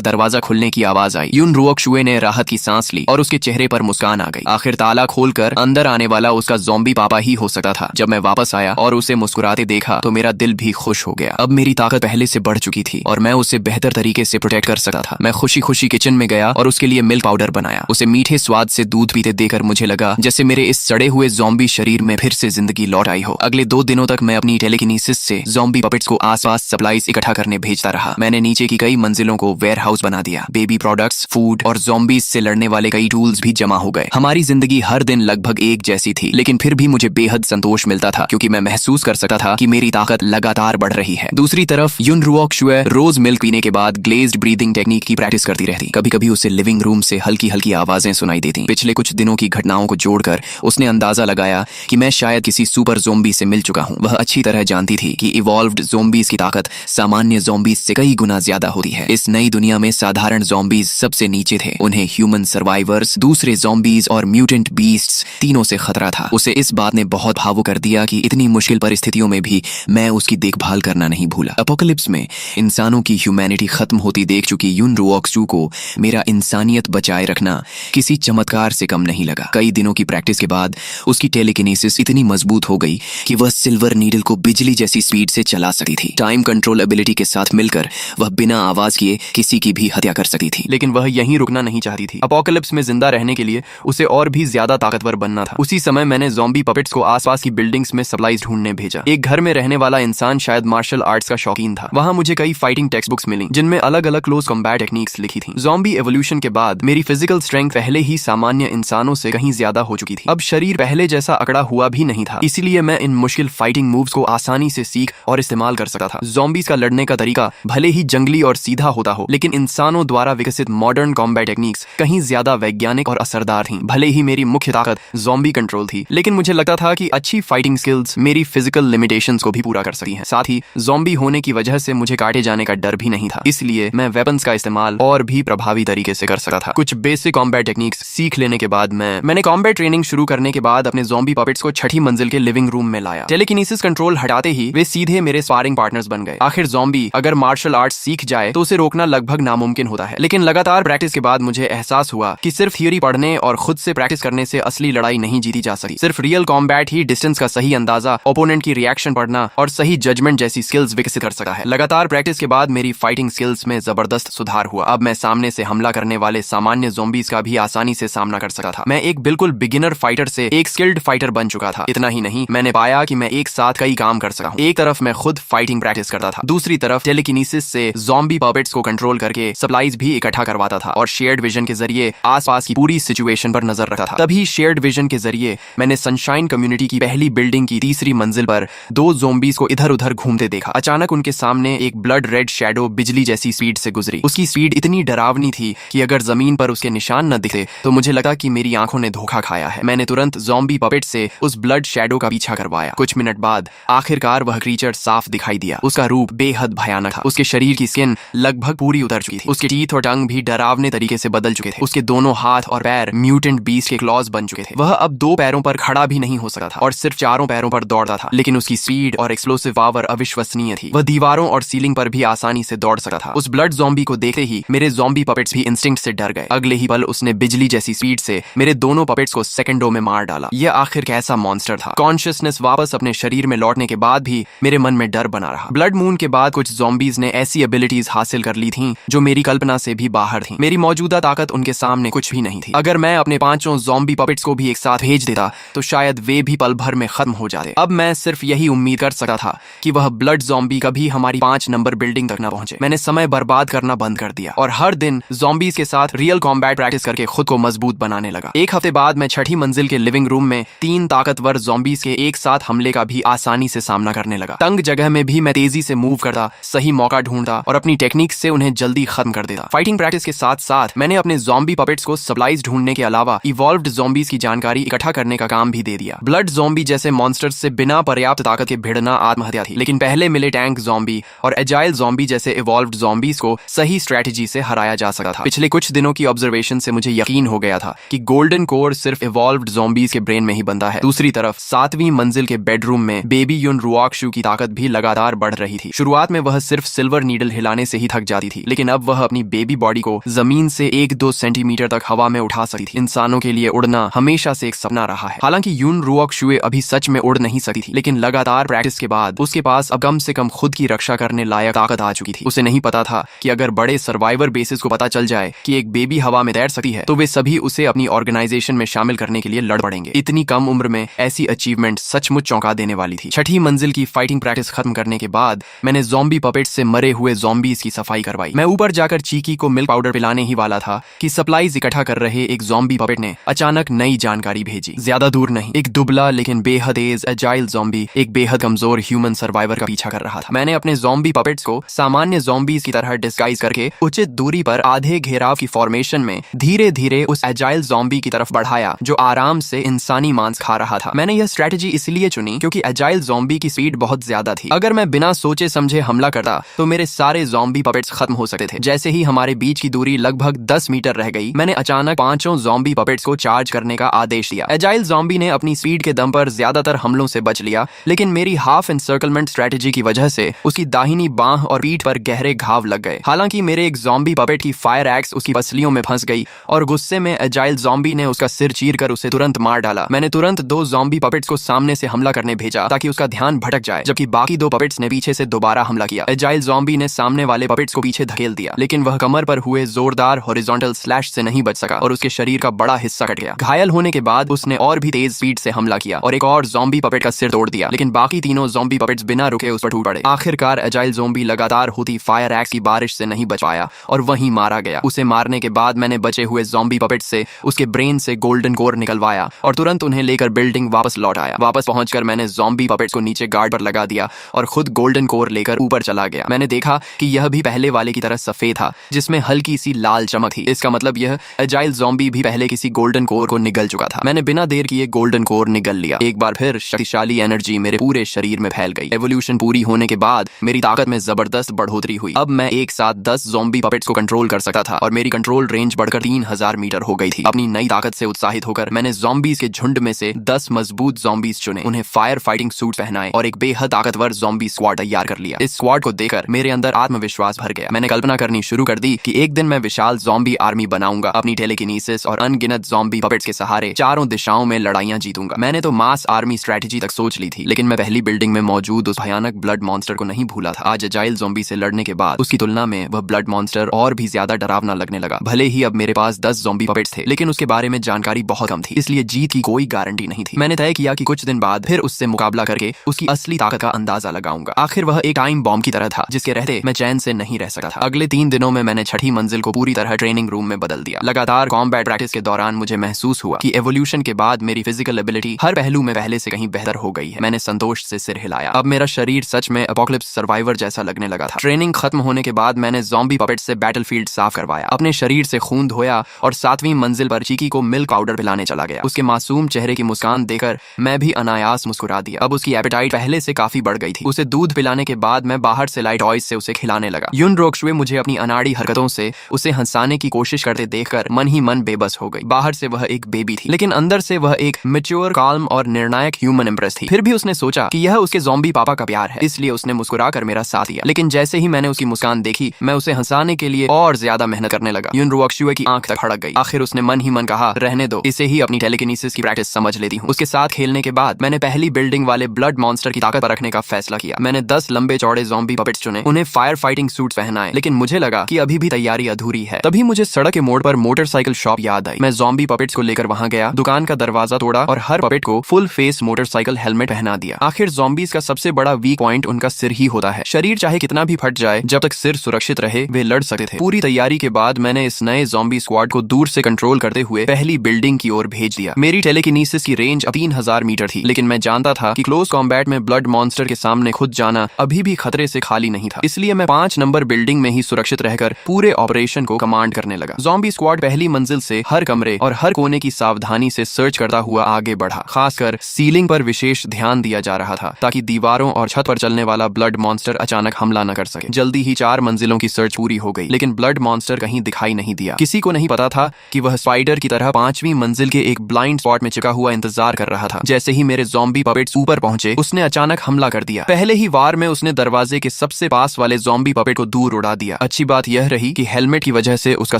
दरवाजा खुलने की आवाज आई। युन रुओक्शुए ने राहत की सांस ली और उसके चेहरे पर मुस्कान आ गई। आखिर ताला खोलकर अंदर आने वाला उसका ज़ॉम्बी पापा ही हो सकता था। जब मैं वापस आया और उसे मुस्कुराते देखा तो मेरा दिल भी खुश हो गया। अब मेरी ताकत पहले से बढ़ चुकी थी और मैं उसे बेहतर तरीके से प्रोटेक्ट कर सकता था। मैं खुशी खुशी किचन में गया और उसके लिए मिल्क पाउडर बनाया। उसे मीठे स्वाद से दूध पीते देखकर मुझे लगा जैसे मेरे इस सड़े हुए ज़ॉम्बी शरीर में फिर से जिंदगी लौट आई हो। अगले 2 दिनों तक मैं अपनी टेलीकिनेसिस से ज़ॉम्बी पपेट्स को आसपास सप्लाईज इकट्ठा करने भेजता रहा। मैंने नीचे की कई मंजिलों को वेयर हाउस बना दिया। बेबी प्रोडक्ट्स, फूड और ज़ॉम्बीज से लड़ने वाले कई टूल्स भी जमा हो गए। हमारी जिंदगी हर दिन लगभग एक जैसी थी, लेकिन फिर भी मुझे बेहद संतोष मिलता था क्योंकि मैं महसूस कर सकता था कि मेरी ताकत लगातार बढ़ रही है। दूसरी तरफ युन रुओक्शुए रोज मिल्क पीने के बाद ग्लेज्ड ब्रीदिंग टेक्निक की प्रैक्टिस करती रहती। कभी कभी उसे लिविंग रूम से हल्की हल्की आवाजें सुनाई देती। पिछले कुछ दिनों की घटनाओं को जोड़कर उसने अंदाजा लगाया कि मैं शायद किसी सुपर ज़ॉम्बी से मिल चुका हूं। वह अच्छी तरह जानती थी कि इवॉल्व्ड ज़ॉम्बीज की ताकत सामान्य ज़ॉम्बीज से कई गुना ज्यादा होती है। इस नई दुनिया में साधारण ज़ॉम्बीज सबसे नीचे थे। उन्हें ह्यूमन सर्वाइवर्स, दूसरे ज़ॉम्बीज और म्यूटेंट बीस्ट्स तीनों से खतरा था। उसे इस बात ने बहुत भावुक कर दिया कि इतनी मुश्किल परिस्थितियों में भी मैं उसकी देखभाल करना नहीं भूला। अपोकलिप्स में इंसानों की ह्यूमैनिटी खत्म होती देख चुकी युन रुओक्शु को मेरा इंसानियत बचाए रखना किसी चमत्कार से कम नहीं लगा। कई दिनों की प्रैक्टिस के बाद उसकी टेलीकिनेसिस इतनी मजबूत हो गई कि वह सिल्वर नीडल को बिजली जैसी स्पीड से चला सकती थी। टाइम कंट्रोल एबिलिटी के साथ मिलकर वह बिना आवाज किए किसी की भी हत्या कर सकती थी। लेकिन वह यहीं रुकना नहीं चाहती थी। अपोकलिप्स में जिंदा रहने के लिए उसे और भी ज्यादा ताकतवर बनना था। उसी समय मैंने ज़ॉम्बी पपेट्स को आसपास की बिल्डिंग्स में सप्लाईज ढूंढने भेजा। एक घर में रहने वाला इंसान शायद मार्शल आर्ट्स का शौकीन था। वहां मुझे कई फाइटिंग टेक्स्ट बुक्स मिली जिनमें अलग अलग क्लोज कॉम्बैट टेक्निक्स लिखी थी। ज़ॉम्बी एवोल्यूशन के बाद मेरी फिजिकल स्ट्रेंथ पहले ही सामान्य इंसानों से कहीं ज्यादा हो चुकी थी। अब शरीर पहले जैसा अकड़ा हुआ भी नहीं था, इसीलिए मैं इन मुश्किल फाइटिंग मूव्स को आसानी से सीख और इस्तेमाल कर सकता था। ज़ॉम्बीज का लड़ने का तरीका भले ही जंगली और सीधा होता हो, लेकिन इंसानों द्वारा विकसित मॉडर्न कॉम्बैट टेक्निक्स कहीं ज्यादा वैज्ञानिक और असरदार थी। भले ही मेरी मुख्य ताकत ज़ॉम्बी कंट्रोल थी, लेकिन मुझे लगता था कि अच्छी फाइटिंग स्किल्स मेरी फिजिकल लिमिटेशंस को भी पूरा कर सकती हैं। साथ ही ज़ॉम्बी होने की वजह से मुझे काटे जाने का डर भी नहीं था, इसलिए मैं वेपन्स का इस्तेमाल और भी प्रभावी तरीके से कर सकता था। कुछ बेसिक कॉम्बैट टेक्निक्स सीख लेने के बाद मैंने कॉम्बैट ट्रेनिंग शुरू करने के बाद अपने ज़ॉम्बी पपेट्स को 6ठी मंजिल के लिविंग रूम में लाया। टेलीकिनेसिस कंट्रोल हटाते ही वे सीधे मेरे स्पारिंग पार्टनर्स बन गए। आखिर ज़ॉम्बी अगर मार्शल आर्ट्स सीख जाए तो उसे रोकना लगभग नामुमकिन होता है, लेकिन लगातार प्रैक्टिस के बाद मुझे एहसास हुआ कि सिर्फ थियोरी पढ़ने और खुद से प्रैक्टिस करने से असली लड़ाई नहीं जीती जा सकती। सिर्फ रियल कॉम्बैट ही डिस्टेंस का सही अंदाजा, ओपोनेंट की रिएक्शन पढ़ना और सही जजमेंट जैसी स्किल्स विकसित कर सकता है। लगातार प्रैक्टिस के बाद मेरी फाइटिंग स्किल्स में जबरदस्त सुधार हुआ। अब मैं सामने से हमला करने वाले सामान्य ज़ॉम्बीज का भी आसानी से सामना कर सकता था। मैं एक बिल्कुल बिगिनर फाइटर से एक स्किल्ड फाइटर बन चुका था। इतना ही नहीं, मैंने पाया कि मैं एक साथ कई काम कर सका हूँ। एक तरफ मैं खुद फाइटिंग प्रैक्टिस करता था, दूसरी तरफ टेलीकिनेसिस से ज़ॉम्बी पपेट्स को कंट्रोल करके सप्लाईज भी इकट्ठा करवाता था और शेयर्ड विजन के जरिए आसपास की पूरी सिचुएशन पर नजर रखता था। तभी शेयर्ड विजन के जरिए मैंने सनशाइन कम्युनिटी की पहली बिल्डिंग की 3री मंजिल पर 2 ज़ॉम्बीज को इधर उधर घूमते देखा। अचानक उनके सामने एक ब्लड रेड शैडो बिजली जैसी स्पीड से गुजरी। उसकी स्पीड इतनी डरावनी थी कि अगर जमीन पर उसके निशान न दिखे तो मुझे लगा कि मेरी आंखों ने धोखा खाया है। मैंने तुरंत ज़ॉम्बी पपेट से उस ब्लड शैडो का पीछा करवाया। कुछ मिनट बाद आखिरकार वह क्रीचर साफ दिखाई दिया। उसका रूप बेहद भयानक था। उसके शरीर की स्किन लगभग पूरी उतर चुकी थी। उसके टीथ और टंग भी डरावने तरीके से बदल चुके थे। उसके दोनों हाथ और पैर म्यूटेंट बीस्ट के क्लॉज बन चुके थे। वह अब 2 पैरों पर खड़ा भी नहीं हो सकता था और सिर्फ 4 पैरों पर दौड़ता था, लेकिन उसकी स्पीड और एक्सप्लोसिव पावर अविश्वसनीय थी। वह दीवारों और सीलिंग पर भी आसानी से दौड़ सकता था। उस ब्लड ज़ॉम्बी को देखते ही मेरे ज़ॉम्बी पपेट्स भी इंस्टिंक्ट से डर गए। अगले ही पल उसने बिजली जैसी स्पीड से मेरे दोनों पपेट्स को सेकंडों में मार डाला। यह आखिर कैसा मॉन्स्टर था। कॉन्शियसनेस वापस अपने शरीर में लौटने के बाद भी मेरे मन में डर बना रहा। ब्लड मून के बाद कुछ ज़ॉम्बीज ने ऐसी एबिलिटीज हासिल कर ली थीं जो मेरी कल्पना से भी बाहर थीं। मेरी मौजूदा ताकत उनके सामने कुछ भी नहीं थी। अगर मैं अपने 5 ज़ॉम्बी पपेट्स को भी एक साथ भेज देता तो शायद वे भी पल भर में खत्म हो जाते। अब मैं सिर्फ यही उम्मीद कर सकता था कि वह ब्लड ज़ॉम्बी कभी हमारी 5 नंबर बिल्डिंग तक न पहुंचे। मैंने समय बर्बाद करना बंद कर दिया और हर दिन ज़ॉम्बीज के साथ रियल कॉम्बैट प्रैक्टिस करके खुद को मजबूत बनाने लगा। एक हफ्ते बाद मैं 6ठी मंजिल के लिविंग रूम में 3 ताकतवर ज़ॉम्बीज के एक साथ हमले का भी आसानी से सामना करने लगा। तंग जगह में भी मैं तेजी से मूव करता, सही मौका ढूंढता और अपनी टेक्निक से उन्हें जल्दी खत्म कर देता। फाइटिंग प्रैक्टिस के साथ साथ मैंने अपने ज़ॉम्बी पपेट्स को सप्लाईज ढूंढने के अलावा इवॉल्व्ड ज़ॉम्बीज की जानकारी इकट्ठा करने का काम भी दे दिया। ब्लड ज़ॉम्बी जैसे मॉन्स्टर्स से बिना पर्याप्त ताकत के भिड़ना आत्महत्या थी, लेकिन पहले मिले टैंक ज़ॉम्बी और एजाइल ज़ॉम्बी जैसे इवॉल्व्ड ज़ॉम्बीज को सही स्ट्रेटजी से हराया जा सकता था। पिछले कुछ दिनों की ऑब्जर्वेशन से मुझे यकीन हो गया था कि गोल्डन कोर सिर्फ इवॉल्व्ड ज़ॉम्बीज के ब्रेन में ही बनता है। दूसरी तरफ 7वीं मंजिल के बेडरूम में बेबी युन रुओक्शु की ताकत ताकत भी लगातार बढ़ रही थी। शुरुआत में वह सिर्फ सिल्वर नीडल हिलाने से ही थक जाती थी, लेकिन अब वह अपनी बेबी बॉडी को जमीन से 1-2 सेंटीमीटर तक हवा में उठा सकती थी। इंसानों के लिए उड़ना हमेशा से एक सपना रहा है। हालांकि यून रुओक शुए अभी सच में उड़ नहीं सकती थी, लेकिन लगातार प्रैक्टिस के बाद उसके पास अब कम से कम खुद की रक्षा करने लायक ताकत आ चुकी थी। उसे नहीं पता था कि अगर बड़े सर्वाइवर बेसिस को पता चल जाए कि एक बेबी हवा में तैर सकती है तो वे सभी उसे अपनी ऑर्गेनाइजेशन में शामिल करने के लिए लड़ पड़ेंगे। इतनी कम उम्र में ऐसी अचीवमेंट सचमुच चौंका देने वाली थी। छठी मंजिल की फाइटिंग प्रैक्टिस खत्म करने के बाद मैंने ज़ॉम्बी पपेट्स से मरे हुए ज़ॉम्बीज की सफाई करवाई। मैं ऊपर जाकर चीकी को मिल्क पाउडर पिलाने ही वाला था कि सप्लाईज इकट्ठा कर रहे एक ज़ॉम्बी पपेट ने अचानक नई जानकारी भेजी। ज्यादा दूर नहीं, एक दुबला लेकिन बेहद तेज एजाइल ज़ॉम्बी एक बेहद कमजोर ह्यूमन सर्वाइवर का पीछा कर रहा था। मैंने अपने ज़ॉम्बी पपेट्स को सामान्य ज़ॉम्बीज की तरह डिस्गाइज करके उचित दूरी पर आधे घेराव की फॉर्मेशन में धीरे धीरे उस एजाइल ज़ॉम्बी की तरफ बढ़ाया जो आराम से इंसानी मांस खा रहा था। मैंने यह स्ट्रेटेजी इसलिए चुनी क्योंकि एजाइल ज़ॉम्बी की स्पीड बहुत ज्यादा थी। अगर मैं बिना सोचे समझे हमला करता तो मेरे सारे ज़ॉम्बी पपेट्स खत्म हो सकते थे। जैसे ही हमारे बीच की दूरी लगभग 10 मीटर रह गई, मैंने अचानक 5 ज़ॉम्बी पपेट्स को चार्ज करने का आदेश दिया। एजाइल ज़ॉम्बी ने अपनी स्पीड के दम पर ज्यादातर हमलों से बच लिया, लेकिन मेरी हाफ एनसर्कलमेंट स्ट्रेटेजी की वजह से उसकी दाहिनी बांह और पीठ पर गहरे घाव लग गए। हालांकि मेरे एक ज़ॉम्बी पपेट की फायर एक्स उसकी पसलियों में फंस गई और गुस्से में एजाइल ज़ॉम्बी ने उसका सिर चीरकर उसे तुरंत मार डाला। मैंने तुरंत 2 ज़ॉम्बी पपेट्स को सामने से हमला करने भेजा ताकि उसका ध्यान भटक जाए, जबकि बाकी 2 पपेट्स ने पीछे से दोबारा हमला किया। एजाइल ज़ॉम्बी ने सामने वाले पपेट्स को पीछे धकेल दिया, लेकिन वह कमर पर हुए जोरदार हॉरिजॉन्टल स्लैश से नहीं बच सका और उसके शरीर का बड़ा हिस्सा कट गया। घायल होने के बाद उसने और भी तेज स्पीड से हमला किया और एक और ज़ॉम्बी पपेट का सिर तोड़ दिया, लेकिन बाकी तीनों ज़ॉम्बी पपेट्स बिना रुके उस पर टूट पड़े। आखिरकार एजाइल ज़ॉम्बी लगातार होती फायर एक्स की बारिश से नहीं बच पाया और वहीं मारा गया। उसे मारने के बाद मैंने बचे हुए ज़ॉम्बी पपेट्स से उसके ब्रेन से गोल्डन कोर निकलवाया और तुरंत उन्हें लेकर बिल्डिंग वापस लौट आया। वापस पहुंचकर मैंने ज़ॉम्बी पपेट्स को नीचे गार्ड पर लगा दिया और खुद गोल्डन कोर लेकर ऊपर चला गया। मैंने देखा कि यह भी पहले वाले की तरह सफेद था जिसमें हल्की सी लाल चमक थी। इसका मतलब यह एजाइल ज़ॉम्बी भी पहले किसी गोल्डन कोर को निगल चुका था। मैंने बिना देर किए गोल्डन कोर निगल लिया। एक बार फिर शक्तिशाली एनर्जी मेरे पूरे शरीर में फैल गई। एवोल्यूशन पूरी होने के बाद मेरी ताकत में जबरदस्त बढ़ोतरी हुई। अब मैं एक साथ 10 ज़ॉम्बी पपेट्स को कंट्रोल कर सकता था और मेरी कंट्रोल रेंज बढ़कर 3000 मीटर हो गई थी। अपनी नई ताकत से उत्साहित होकर मैंने ज़ॉम्बीज के झुंड में से 10 मजबूत ज़ॉम्बीज चुने, उन्हें फायर फाइटिंग सूट पहनाए और एक बेहद ताकतवर ज़ॉम्बी स्क्वाड तैयार कर लिया। इस स्क्वाड को देखकर मेरे अंदर आत्मविश्वास भर गया। मैंने कल्पना करनी शुरू कर दी कि एक दिन मैं विशाल ज़ॉम्बी आर्मी बनाऊंगा। अपनी टेलीकिनेसिस और अनगिनत ज़ॉम्बी पपेट्स के सहारे चारों दिशाओं में लड़ाइयां जीतूंगा। मैंने तो मास आर्मी स्ट्रेटेजी तक सोच ली थी, लेकिन मैं पहली बिल्डिंग में मौजूद उस भयानक ब्लड मॉन्स्टर को नहीं भूला था। आज एजाइल ज़ॉम्बी से लड़ने के बाद उसकी तुलना में वह ब्लड मॉन्स्टर और भी ज्यादा डरावना लगने लगा। भले ही अब मेरे पास 10 ज़ॉम्बी पपेट्स थे, लेकिन उसके बारे में जानकारी बहुत कम थी, इसलिए जीत की कोई गारंटी नहीं थी। मैंने तय किया कि कुछ दिन बाद फिर उससे मुकाबला करके उसकी असली ताकत का अंदाजा लगाऊंगा। आखिर वह एक टाइम बॉम्ब की तरह था जिसके रहते मैं चैन से नहीं रह सकता था। अगले 3 दिनों में मैंने छठी मंजिल को पूरी तरह ट्रेनिंग रूम में बदल दिया। लगातार कॉम्बैट प्रैक्टिस के दौरान मुझे महसूस हुआ कि एवोल्यूशन के बाद मेरी फिजिकल एबिलिटी हर पहलू में पहले से कहीं बेहतर हो गई है। मैंने संतोष से सिर हिलाया। अब मेरा शरीर सच में एपोकलिप्स सर्वाइवर जैसा लगने लगा था। ट्रेनिंग खत्म होने के बाद मैंने ज़ॉम्बी पपेट से बैटलफील्ड साफ करवाया, अपने शरीर से खून धोया और 7वीं मंजिल पर चीकी को मिल्क पाउडर पिलाने चला गया। उसके मासूम चेहरे की मुस्कान देखकर मैं भी अनायास मुस्कुरा दिया। अब उसकी एपेटाइट पहले से काफी बढ़ गई थी। उसे दूध पिलाने के बाद मैं बाहर से लाए टॉयज से उसे खिलाने लगा। यून रोक्शुए मुझे अपनी अनाड़ी हरकतों से उसे हंसाने की कोशिश करते देखकर मन ही मन बेबस हो गई। बाहर से वह एक बेबी थी, लेकिन अंदर से वह एक मैच्योर, काल्म और निर्णायक ह्यूमन एम्प्रेस थी। फिर भी उसने सोचा कि यह उसके ज़ॉम्बी पापा का प्यार है, इसलिए उसने मुस्कुराकर मेरा साथ दिया। लेकिन जैसे ही मैंने उसकी मुस्कान देखी, मैं उसे हंसाने के लिए और ज्यादा मेहनत करने लगा। यून रोक्शुए की आंख तक फड़क गई। आखिर उसने मन ही मन कहा, रहने दो, इसे ही अपनी टेलीकिनेसिस की प्रैक्टिस समझ लेती हूँ। उसके साथ खेलने के बाद मैंने पहली बिल्डिंग वाले ब्लड मॉन्स्टर की ताकत पर रखने का फैसला किया। मैंने 10 लंबे चौड़े ज़ॉम्बी पपेट्स चुने, उन्हें फायर फाइटिंग सूट्स पहनाए, लेकिन मुझे लगा कि अभी भी तैयारी अधूरी है। तभी मुझे सड़क के मोड़ पर मोटरसाइकिल शॉप याद आई। मैं ज़ॉम्बी पपेट्स को लेकर वहां गया, दुकान का दरवाजा तोड़ा और हर पपेट को फुल फेस मोटरसाइकिल हेलमेट पहना दिया। आखिर ज़ॉम्बीज का सबसे बड़ा वीक पॉइंट उनका सिर ही होता है। शरीर चाहे कितना भी फट जाए, जब तक सिर सुरक्षित रहे वे लड़ सकते थे। पूरी तैयारी के बाद मैंने इस नए ज़ॉम्बी स्क्वाड को दूर से कंट्रोल करते हुए पहली बिल्डिंग की ओर भेज दिया। मेरी टेलीकिनेसिस की रेंज 3000 मीटर थी, लेकिन मैं जानता था कि क्लोज कॉम्बैट में ब्लड मॉन्स्टर के सामने खुद जाना अभी भी खतरे से खाली नहीं था। इसलिए मैं 5 नंबर बिल्डिंग में ही सुरक्षित रहकर पूरे ऑपरेशन को कमांड करने लगा। ज़ॉम्बी स्क्वाड पहली मंजिल से हर कमरे और हर कोने की सावधानी से सर्च करता हुआ आगे बढ़ा। खासकर सीलिंग पर विशेष ध्यान दिया जा रहा था ताकि दीवारों और छत पर चलने वाला ब्लड मॉन्स्टर अचानक हमला न कर सके। जल्दी ही 4 मंजिलों की सर्च पूरी हो गई, लेकिन ब्लड मॉन्स्टर कहीं दिखाई नहीं दिया। किसी को नहीं पता था कि वह स्पाइडर की तरह 5वीं मंजिल के एक ब्लाइंड स्पॉट में चिपका हुआ इंतजार कर रहा था। जैसे ही मेरे ज़ॉम्बी पपेट्स ऊपर पहुंचे, उसने अचानक हमला कर कर दिया। पहले ही वार में उसने दरवाजे के सबसे पास वाले ज़ॉम्बी पपेट को दूर उड़ा दिया। अच्छी बात यह रही कि हेलमेट की वजह से उसका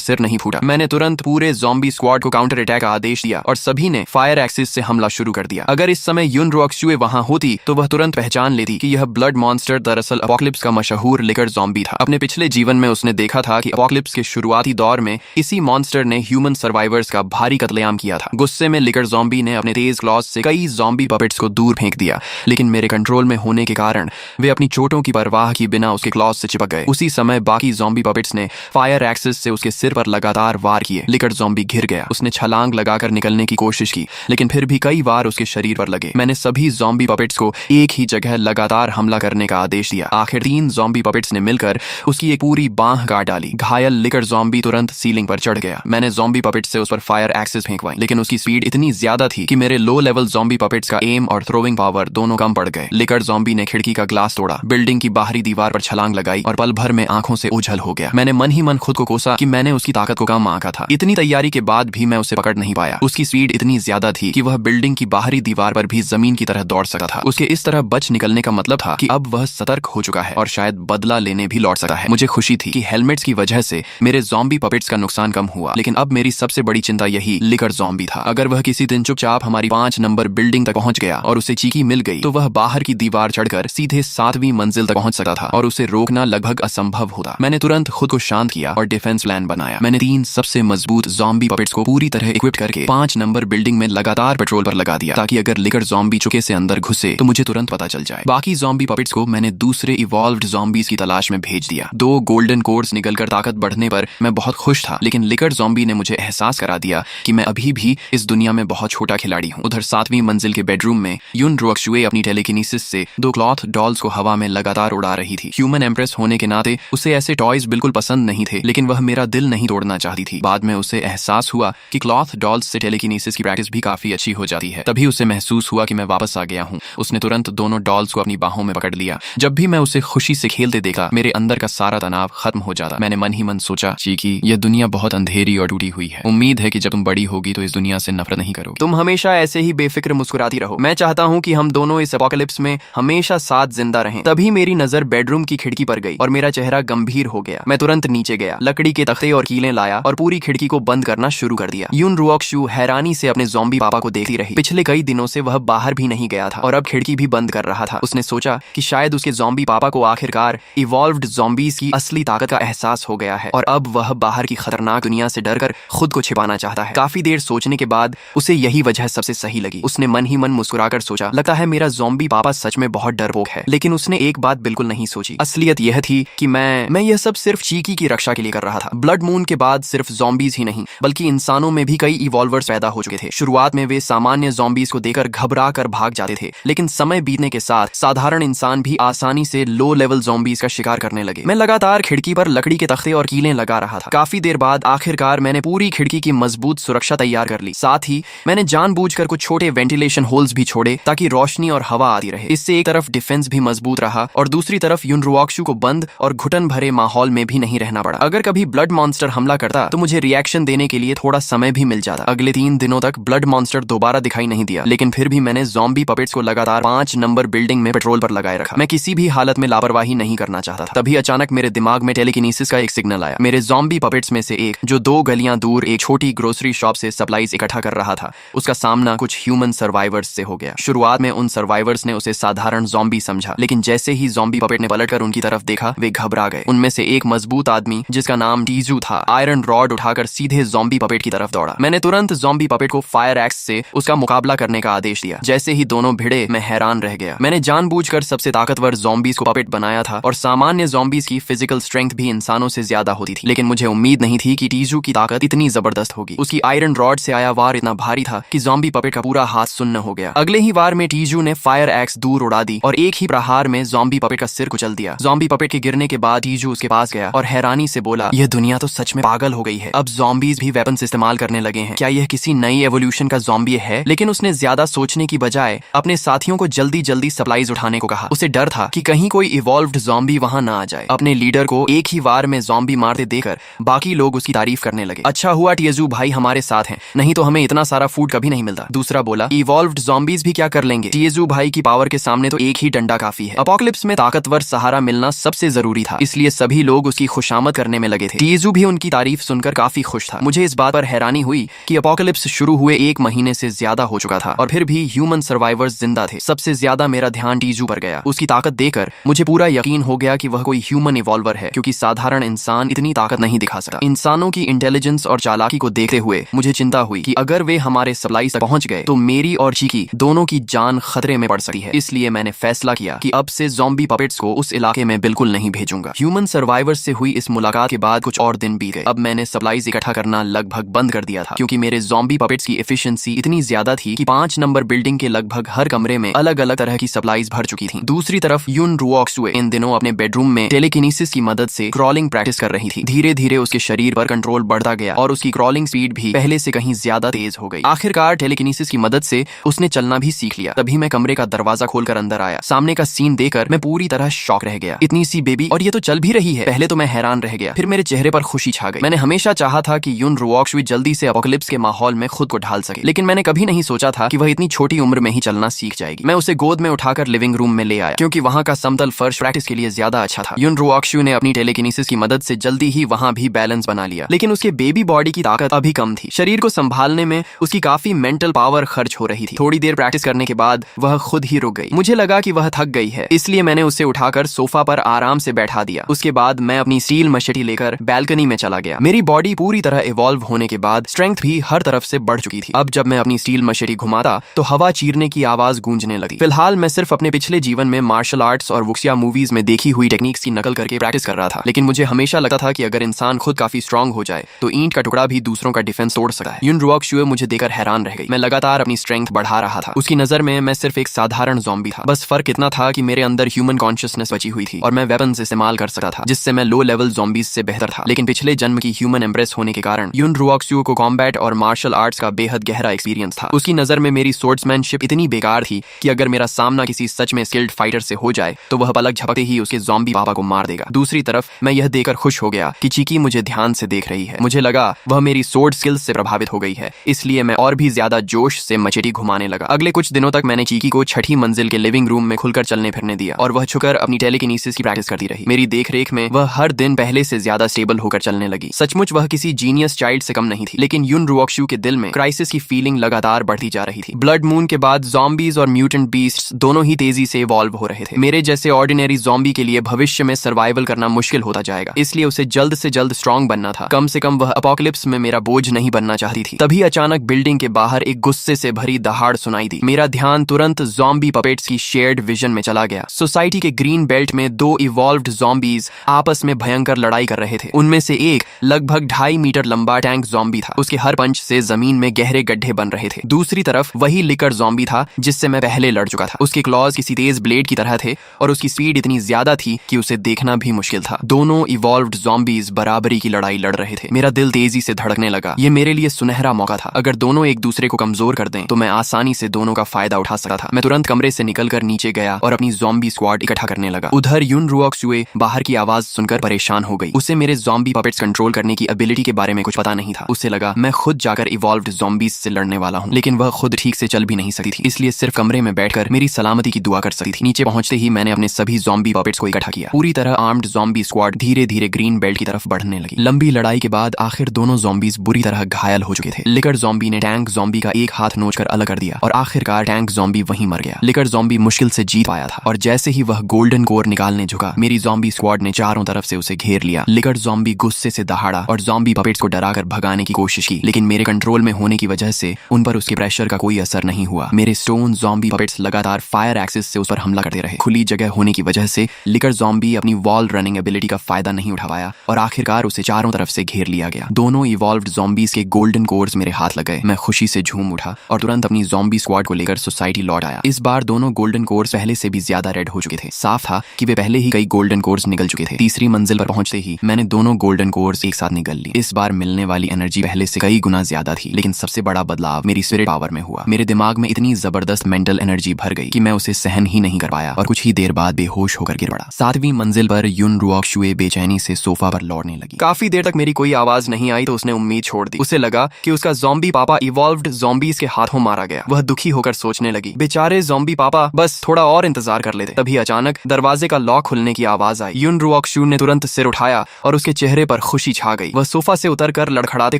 सिर नहीं फूटा। मैंने तुरंत पूरे ज़ॉम्बी स्क्वाड को काउंटर अटैक का आदेश दिया और सभी ने फायर एक्सिस से हमला शुरू कर दिया। अगर इस समय युन रुओक्सुए वहां होती तो वह तुरंत पहचान लेती कि यह ब्लड मॉन्स्टर दरअसल अपोकलिप्स का मशहूर लिकर ज़ॉम्बी था। अपने पिछले जीवन में उसने देखा था कि अपोकलिप्स के शुरुआती दौर में इसी मॉन्स्टर ने ह्यूमन सर्वाइवर्स का भारी कत्लेआम किया था। गुस्से में लिकर ज़ॉम्बी ने अपने तेज क्लॉज से कई ज़ॉम्बी पपेट्स को दूर फेंक दिया, लेकिन मेरे कंट्रोल में होने के कारण वे अपनी चोटों की परवाह किए बिना उसके क्लॉज से चिपक गए। उसी समय बाकी ज़ॉम्बी पपेट्स ने फायर एक्सिस से उसके सिर पर लगातार वार किए। लिकर ज़ॉम्बी घिर गया। उसने छलांग लगाकर निकलने की कोशिश की, लेकिन फिर भी कई वार उसके शरीर पर लगे। मैंने सभी ज़ॉम्बी पपेट्स को एक ही जगह लगातार हमला करने का आदेश दिया। आखिर 3 ज़ॉम्बी पपेट्स ने मिलकर उसकी एक पूरी बांह काट डाली। घायल लिकर ज़ॉम्बी तुरंत सीलिंग पर चढ़ गया। मैंने ज़ॉम्बी पपेट्स से उस पर फायर एक्सिस फेंकवाई, लेकिन उसकी स्पीड इतनी ज्यादा थी कि मेरे लो लेवल ज़ॉम्बी पपेट्स का एम और थ्रोइंग पावर दोनों कम पड़ गए। लिकर ज़ॉम्बी ने खिड़की का ग्लास तोड़ा, बिल्डिंग की बाहरी दीवार पर छलांग लगाई और पल भर में आंखों से ओझल हो गया। मैंने मन ही मन खुद को कोसा कि मैंने उसकी ताकत को कम आंका था। इतनी तैयारी के बाद भी मैं उसे पकड़ नहीं पाया। उसकी स्पीड इतनी ज्यादा थी कि वह बिल्डिंग की बाहरी दीवार पर भी जमीन की तरह दौड़ सकता था। उसके इस तरह बच निकलने का मतलब था कि अब वह सतर्क हो चुका है और शायद बदला लेने भी लौट सकता है। मुझे खुशी थी कि हेलमेट्स की वजह से मेरे ज़ॉम्बी पपेट्स का नुकसान कम हुआ, लेकिन अब मेरी सबसे बड़ी चिंता यही लिकर ज़ॉम्बी था। अगर वह किसी दिन चुपचाप हमारी 5 नंबर बिल्डिंग तक पहुंच गया और उसे चीकी मिल गई तो वह बाहर की दीवार चढ़कर सीधे 7वीं मंजिल तक पहुंच सकता था और उसे रोकना लगभग असंभव होता। मैंने तुरंत खुद को शांत किया और डिफेंस प्लान बनाया। मैंने 3 सबसे मजबूत ज़ॉम्बी पपेट्स को पूरी तरह इक्विप करके 5 नंबर बिल्डिंग में लगातार पेट्रोल पर लगा दिया, ताकि अगर लिकर ज़ॉम्बी चुके से अंदर घुसे तो मुझे तुरंत पता चल जाए। बाकी ज़ॉम्बी पपेट्स को मैंने दूसरे इवॉल्व्ड ज़ॉम्बीज की तलाश में भेज दिया। 2 गोल्डन कोर्स निकलकर ताकत बढ़ने पर मैं बहुत खुश था, लेकिन लिकर ज़ॉम्बी ने मुझे एहसास करा दिया कि मैं अभी भी इस दुनिया में बहुत छोटा खिलाड़ी हूँ। उधर 7वीं मंजिल के बेडरूम में युन रुओक्सुए अपनी टेलीकिनेसिस से 2 क्लॉथ डॉल्स को हवा में लगातार उड़ा रही थी। ह्यूमन एम्प्रेस होने के नाते उसे ऐसे टॉयज बिल्कुल पसंद नहीं थे, लेकिन वह मेरा दिल नहीं तोड़ना चाहती थी। बाद में उसे एहसास हुआ कि क्लॉथ डॉल्स से टेलीकिनेसिस की प्रैक्टिस भी काफी अच्छी हो जाती है। तभी उसे महसूस हुआ कि मैं वापस आ गया हूँ। उसने तुरंत दोनों डॉल्स को अपनी बाहों में पकड़ लिया। जब भी मैं उसे खुशी से खेलते देखा, मेरे अंदर का सारा तनाव खत्म हो जाता। मैंने मन ही मन सोचा, चीकी, यह दुनिया बहुत अंधेरी और टूटी हुई है। उम्मीद है कि जब तुम बड़ी होगी तो इस दुनिया से नफरत नहीं करोगी। तुम हमेशा ऐसे ही बेफिक्र मुस्कुराती रहो। मैं चाहता हूँ कि हम दोनों इस एपोकलिप्स में हमेशा साथ जिंदा रहें। तभी मेरी नजर बेडरूम की खिड़की पर गई और मेरा चेहरा गंभीर हो गया। मैं तुरंत नीचे गया, लकड़ी के तख्ते और कीलें लाया और पूरी खिड़की को बंद करना शुरू कर दिया। युन रुओक्सु हैरानी से अपने ज़ॉम्बी पापा को देखती रही। पिछले कई दिनों से वह बाहर भी नहीं गया था और अब खिड़की भी बंद कर रहा था। उसने सोचा कि शायद उसके ज़ॉम्बी पापा को आखिरकार इवॉल्व्ड ज़ॉम्बीज की असली ताकत का एहसास हो गया है और अब वह बाहर की खतरनाक दुनिया से डरकर खुद को छिपाना चाहता है। काफी देर सोचने के बाद उसे यही वजह सबसे सही लगी। उसने मन ही मन मुस्कुराकर सोचा, लगता है मेरा ज़ॉम्बी पापा सच में बहुत डरपोक है। लेकिन उसने एक बात बिल्कुल नहीं सोची। असलियत यह थी कि मैं यह सब सिर्फ चीकी की रक्षा के लिए कर रहा था। ब्लड मून के बाद सिर्फ ज़ॉम्बीज ही नहीं, बल्कि इंसानों में भी कई इवॉल्वर्स पैदा हो चुके थे। शुरुआत में वे सामान्य ज़ॉम्बीज को देखकर घबरा कर भाग जाते थे, लेकिन समय बीतने के साथ साधारण इंसान भी आसानी से लो लेवल ज़ॉम्बीज का शिकार करने लगे। मैं लगातार खिड़की पर लकड़ी के तख्ते और कीलें लगा रहा था। काफी देर बाद आखिरकार मैंने पूरी खिड़की की मजबूत सुरक्षा तैयार कर ली। साथ ही मैंने जानबूझकर कुछ छोटे वेंटिलेशन होल्स भी छोड़े ताकि रोशनी और हवा आती रहे। इससे एक तरफ डिफेंस भी मजबूत रहा और दूसरी तरफ युन रुओक्सु को बंद और घुटन भरे माहौल में भी नहीं रहना पड़ा। अगर कभी ब्लड मॉन्स्टर हमला करता तो मुझे रिएक्शन देने के लिए थोड़ा समय भी मिल जाता। अगले 3 दिनों तक ब्लड मॉन्स्टर दोबारा दिखाई नहीं दिया, लेकिन फिर भी मैंने ज़ॉम्बी पपेट्स को लगातार 5 नंबर बिल्डिंग में पेट्रोल पर लगाए रखा। मैं किसी भी हालत में लापरवाही नहीं करना चाहता था। तभी अचानक मेरे दिमाग में टेलीकिनेसिस का एक सिग्नल आया। मेरे ज़ॉम्बी पपेट्स में से एक, जो 2 गलियां दूर एक छोटी ग्रोसरी शॉप से सप्लाईज इकट्ठा कर रहा था, उसका सामना कुछ ह्यूमन सर्वाइवर्स से हो गया। शुरुआत में उन सर्वाइवर्स ने उसे साधारण ज़ॉम्बी समझा, लेकिन जैसे ही ज़ॉम्बी पपेट ने पलटकर उनकी तरफ देखा, वे घबरा गए। उनमें से एक मजबूत आदमी, जिसका नाम टीजू था, आयरन रॉड उठाकर सीधे ज़ॉम्बी पपेट की तरफ दौड़ा। मैंने तुरंत ज़ॉम्बी पपेट को फायर एक्स से उसका मुकाबला करने का आदेश दिया। जैसे ही दोनों भिड़े, मैं हैरान रह गया। मैंने जानबूझकर सबसे ताकतवर ज़ॉम्बीज को पपेट बनाया था और सामान्य ज़ॉम्बीज की फिजिकल स्ट्रेंथ भी इंसानों से ज्यादा होती थी, लेकिन मुझे उम्मीद नहीं थी कि टीजू की ताकत इतनी जबरदस्त होगी। उसकी आयरन रॉड से आया वार इतना भारी था कि ज़ॉम्बी पपेट का पूरा हाथ सुन्न हो गया। अगले ही वार में टीजू ने फायर एक्स दूर उड़ा दी और एक ही प्रहार में ज़ॉम्बी पपेट का सिर कुचल दिया। ज़ॉम्बी पपेट के गिरने के बाद टीजू उसके पास गया और हैरानी से बोला, यह दुनिया तो सच में पागल हो गई है। अब ज़ॉम्बीज भी वेपन्स इस्तेमाल करने लगे हैं। क्या यह किसी नई एवोल्यूशन का ज़ॉम्बी है? लेकिन उसने ज्यादा सोचने की बजाय अपने साथियों को जल्दी जल्दी सप्लाईज उठाने को कहा। उसे डर था कि कहीं कोई इवॉल्व्ड ज़ॉम्बी वहां ना आ जाए। अपने लीडर को एक ही वार में ज़ॉम्बी मारते देखकर बाकी लोग उसकी तारीफ करने लगे। अच्छा हुआ टीजू भाई हमारे साथ हैं, नहीं तो हमें इतना सारा फूड कभी नहीं मिलता। दूसरा बोला, इवॉल्व्ड ज़ॉम्बीज भी क्या कर लेंगे? टीजू भाई की पावर के सामने में तो एक ही डंडा काफी है। अपोकलिप्स में ताकतवर सहारा मिलना सबसे जरूरी था, इसलिए सभी लोग उसकी खुशामद करने में लगे थे। टीजू भी उनकी तारीफ सुनकर काफी खुश था। मुझे इस बात पर हैरानी हुई कि अपोकलिप्स शुरू हुए 1 महीने से ज्यादा हो चुका था और फिर भी ह्यूमन सर्वाइवर्स जिंदा थे। सबसे ज्यादा मेरा ध्यान टीजू पर गया। उसकी ताकत देखकर मुझे पूरा यकीन हो गया कि वह कोई ह्यूमन इवॉल्वर है, क्योंकि साधारण इंसान इतनी ताकत नहीं दिखा सकता। इंसानों की इंटेलिजेंस और चालाकी को देखते हुए मुझे चिंता हुई कि अगर वे हमारे सप्लाई तक पहुंच गए तो मेरी और चीकी दोनों की जान खतरे में पड़ सकती है। इसलिए मैंने फैसला किया कि अब से ज़ॉम्बी पपेट्स को उस इलाके में बिल्कुल नहीं भेजूंगा। ह्यूमन सर्वाइवर्स से हुई इस मुलाकात के बाद कुछ और दिन बीत गए। अब मैंने सप्लाईज इकट्ठा करना लगभग बंद कर दिया था, क्योंकि मेरे ज़ॉम्बी पपेट्स की एफिशिएंसी इतनी ज्यादा थी कि 5 नंबर बिल्डिंग के लगभग हर कमरे में अलग अलग तरह की सप्लाईज भर चुकी थी। दूसरी तरफ युन रुओक्सुए इन दिनों अपने बेडरूम में टेलीकिनेसिस की मदद से क्रॉलिंग प्रैक्टिस कर रही थी। धीरे धीरे उसके शरीर पर कंट्रोल बढ़ता गया और उसकी क्रॉलिंग स्पीड भी पहले से कहीं ज्यादा तेज हो गई। आखिरकार टेलीकिनेसिस की मदद से उसने चलना भी सीख लिया। तभी मैं कमरे का दरवाजा खोलकर अंदर आया। सामने का सीन देखकर मैं पूरी तरह शॉक रह गया। इतनी सी बेबी, और ये तो चल भी रही है। पहले तो मैं हैरान रह गया, फिर मेरे चेहरे पर खुशी छा गई। मैंने हमेशा चाहा था कि युन रुओक्सुए जल्दी से अपोकलिप्स के माहौल में खुद को ढाल सके, लेकिन मैंने कभी नहीं सोचा था कि वह इतनी छोटी उम्र में ही चलना सीख जाएगी। मैं उसे गोद में उठाकर लिविंग रूम में ले आया, क्योंकि वहां का समतल फर्श प्रैक्टिस के लिए ज्यादा अच्छा था। युन रुओक्सुए ने अपनी टेलीकिनेसिस की मदद से जल्दी ही वहां भी बैलेंस बना लिया, लेकिन उसके बेबी बॉडी की ताकत अभी कम थी। शरीर को संभालने में उसकी काफी मेंटल पावर खर्च हो रही थी। थोड़ी देर प्रैक्टिस करने के बाद वह खुद ही रुक गई। मुझे लगा कि वह थक गई है, इसलिए मैंने उसे उठाकर सोफा पर आराम से बैठा दिया। उसके बाद मैं अपनी स्टील मशेटी लेकर बैल्कनी में चला गया। मेरी बॉडी पूरी तरह इवॉल्व होने के बाद स्ट्रेंथ भी हर तरफ से बढ़ चुकी थी। अब जब मैं अपनी स्टील मशेटी घुमाता तो हवा चीरने की आवाज गूंजने लगी। फिलहाल मैं सिर्फ अपने पिछले जीवन में मार्शल आर्ट्स और वुक्सिया मूवीज में देखी हुई टेक्निक्स की नकल करके प्रैक्टिस कर रहा था, लेकिन मुझे हमेशा लगता था कि अगर इंसान खुद काफी स्ट्रांग हो जाए तो ईंट का टुकड़ा भी दूसरों का डिफेंस तोड़ सकता है। युन रुओक्सुए मुझे देखकर हैरान रह गई। मैं लगातार अपनी स्ट्रेंथ बढ़ा रहा था। उसकी नजर में मैं सिर्फ एक साधारण ज़ॉम्बी था। बस फर्क इतना था कि मेरे अंदर ह्यूमन कॉन्शियसनेस बची हुई थी और मैं वेपन्स इस्तेमाल कर सकता था, जिससे मैं लो लेवल ज़ॉम्बीज से बेहतर था। लेकिन पिछले जन्म की ह्यूमन एम्ब्रेस होने के कारण युन रुओक्सुए को कॉम्बैट और मार्शल आर्ट्स का बेहद गहरा एक्सपीरियंस था। उसकी नजर में मेरी स्वॉर्ड्समैनशिप इतनी बेकार थी कि अगर मेरा सामना किसी सच में स्किल्ड फाइटर से हो जाए तो वह पलक झपकते ही उसके ज़ॉम्बी पापा को मार देगा। दूसरी तरफ मैं यह देखकर खुश हो गया कि चीकी मुझे ध्यान से देख रही है। मुझे लगा वह मेरी स्वॉर्ड स्किल्स से प्रभावित हो गई है, इसलिए मैं और भी ज्यादा जोश से मचेटी घुमाने लगा। अगले कुछ दिनों तक मैंने चीकी को 6ठी मंजिल के लिविंग रूम में खुलकर चलने फिरने दिया और वह छुकर अपनी टेलीकिनेसिस की प्रैक्टिस करती रही। मेरी देखरेख में वह हर दिन पहले से ज्यादा स्टेबल होकर चलने लगी। सचमुच वह किसी जीनियस चाइल्ड से कम नहीं थी, लेकिन युन रुओक्सुए के दिल में क्राइसिस की फीलिंग लगातार बढ़ती जा रही थी। ब्लड मून के बाद ज़ॉम्बीज और म्यूटेंट बीस्ट्स दोनों ही तेजी से इवॉल्व हो रहे थे। मेरे जैसे ऑर्डिनरी ज़ॉम्बी के लिए भविष्य में सर्वाइवल करना मुश्किल होता जाएगा, इसलिए उसे जल्द से जल्द स्ट्रांग बनना था। कम से कम वह अपोकलिप्स में मेरा बोझ नहीं बनना चाहती थी। तभी अचानक बिल्डिंग के बाहर एक गुस्से से भरी दहाड़ सुनाई दी। मेरा ध्यान तुरंत ज़ॉम्बी पपेट्स की शेयर्ड विजन में चला गया। सोसाइटी के ग्रीन बेल्ट में 2 इवॉल्व्ड ज़ॉम्बीज आपस में भयंकर लड़ाई कर रहे थे। उनमें से एक लगभग 2.5 मीटर लंबा टैंक ज़ॉम्बी था। उसके हर पंच से जमीन में गहरे गड्ढे बन रहे थे। दूसरी तरफ वही लिकर ज़ॉम्बी था जिससे मैं पहले लड़ चुका था। उसके क्लॉज किसी तेज ब्लेड की तरह थे और उसकी स्पीड इतनी ज्यादा थी कि उसे देखना भी मुश्किल था। दोनों इवॉल्व्ड ज़ॉम्बीज बराबरी की लड़ाई लड़ रहे थे। मेरा दिल तेजी से धड़कने लगा। ये मेरे लिए सुनहरा मौका था। अगर दोनों एक दूसरे को कमजोर कर दें तो मैं आसानी से दोनों का फायदा उठा सकता था। मैं तुरंत कमरे से निकलकर नीचे गया और अपनी ज़ॉम्बी स्क्वाड इकट्ठा करने लगा। उधर युन रुओक्सुए बाहर की आवाज सुनकर परेशान हो गई। उसे मेरे ज़ॉम्बी पपेट्स कंट्रोल करने की एबिलिटी के बारे में कुछ पता नहीं था। उसे लगा मैं खुद जाकर इवॉल्व्ड ज़ॉम्बीज से लड़ने वाला हूँ, लेकिन वह खुद ठीक से चल भी नहीं सकती थी, इसलिए सिर्फ कमरे में बैठकर मेरी सलामती की दुआ कर सकती थी। नीचे पहुंचते ही मैंने अपने सभी ज़ॉम्बी पपेट्स को इकट्ठा किया। पूरी तरह आर्म्ड ज़ॉम्बी स्क्वाड धीरे धीरे ग्रीन बेल्ट की तरफ बढ़ने लगी। लंबी लड़ाई के बाद आखिर दोनों ज़ॉम्बीज बुरी तरह घायल हो चुके थे। लिकर ज़ॉम्बी ने टैंक ज़ॉम्बी का एक हाथ नोचकर अलग कर दिया और आखिरकार टैंक ज़ॉम्बी वहीं मर गया। लिकर ज़ॉम्बी मुश्किल से जीत पाया था और जैसे ही वह गोल्डन कोर निकालने झुका, मेरी ज़ॉम्बी स्क्वाड ने चारों तरफ से उसे घेर लिया। लिकर ज़ॉम्बी गुस्से से दहाड़ा और ज़ॉम्बी पपेट्स को डराकर भगाने की कोशिश की, लेकिन मेरे कंट्रोल में होने की वजह से उन पर उसके प्रेशर का कोई असर नहीं हुआ। मेरे स्टोन ज़ॉम्बी पपेट्स लगातार फायर एक्सिस से उस पर हमला करते रहे। खुली जगह होने की वजह से लिकर ज़ॉम्बी अपनी वॉल रनिंग एबिलिटी का फायदा नहीं उठा पाया और आखिरकार उसे चारों तरफ से घेर लिया गया। दोनों इवॉल्व्ड ज़ॉम्बीज के गोल्डन कोर्स मेरे हाथ लग गए। मैं खुशी से झूम उठा और तुरंत अपनी ज़ॉम्बी स्क्वाड को लेकर सोसाइटी लौट आया। इस बार दोनों गोल्डन कोर्स पहले से भी ज्यादा रेड हो चुके थे। साफ था कि वे पहले ही कई गोल्डन कोर्स निकल चुके थे। तीसरी मंजिल पर पहुंचते ही मैंने दोनों गोल्डन कोर्स एक साथ निकल ली। इस बार मिलने वाली एनर्जी पहले से कई गुना ज्यादा थी, लेकिन सबसे बड़ा बदलाव मेरी स्पिरिट पावर में हुआ। मेरे दिमाग में इतनी जबरदस्त मेंटल एनर्जी भर गई कि मैं उसे सहन ही नहीं कर पाया और कुछ ही देर बाद बेहोश होकर गिर पड़ा। 7वीं मंजिल पर युन रुओक्सुए बेचैनी से सोफा पर लौटने लगी। काफी देर तक मेरी कोई आवाज नहीं आई तो उसने उम्मीद छोड़ दी। उसे लगा कि उसका ज़ॉम्बी पापा इवॉल्व्ड ज़ॉम्बीज के हाथों मारा गया। वह दुखी होकर सोचने लगी, बेचारे ज़ॉम्बी पापा बस थोड़ा और इंतजार कर लेते। तभी अचानक दरवाजे का लॉक खुलने की आवाज आई। युन रुओक्शु ने तुरंत सिर उठाया और उसके चेहरे पर खुशी छा गई। वह सोफा से उतरकर लड़खड़ाते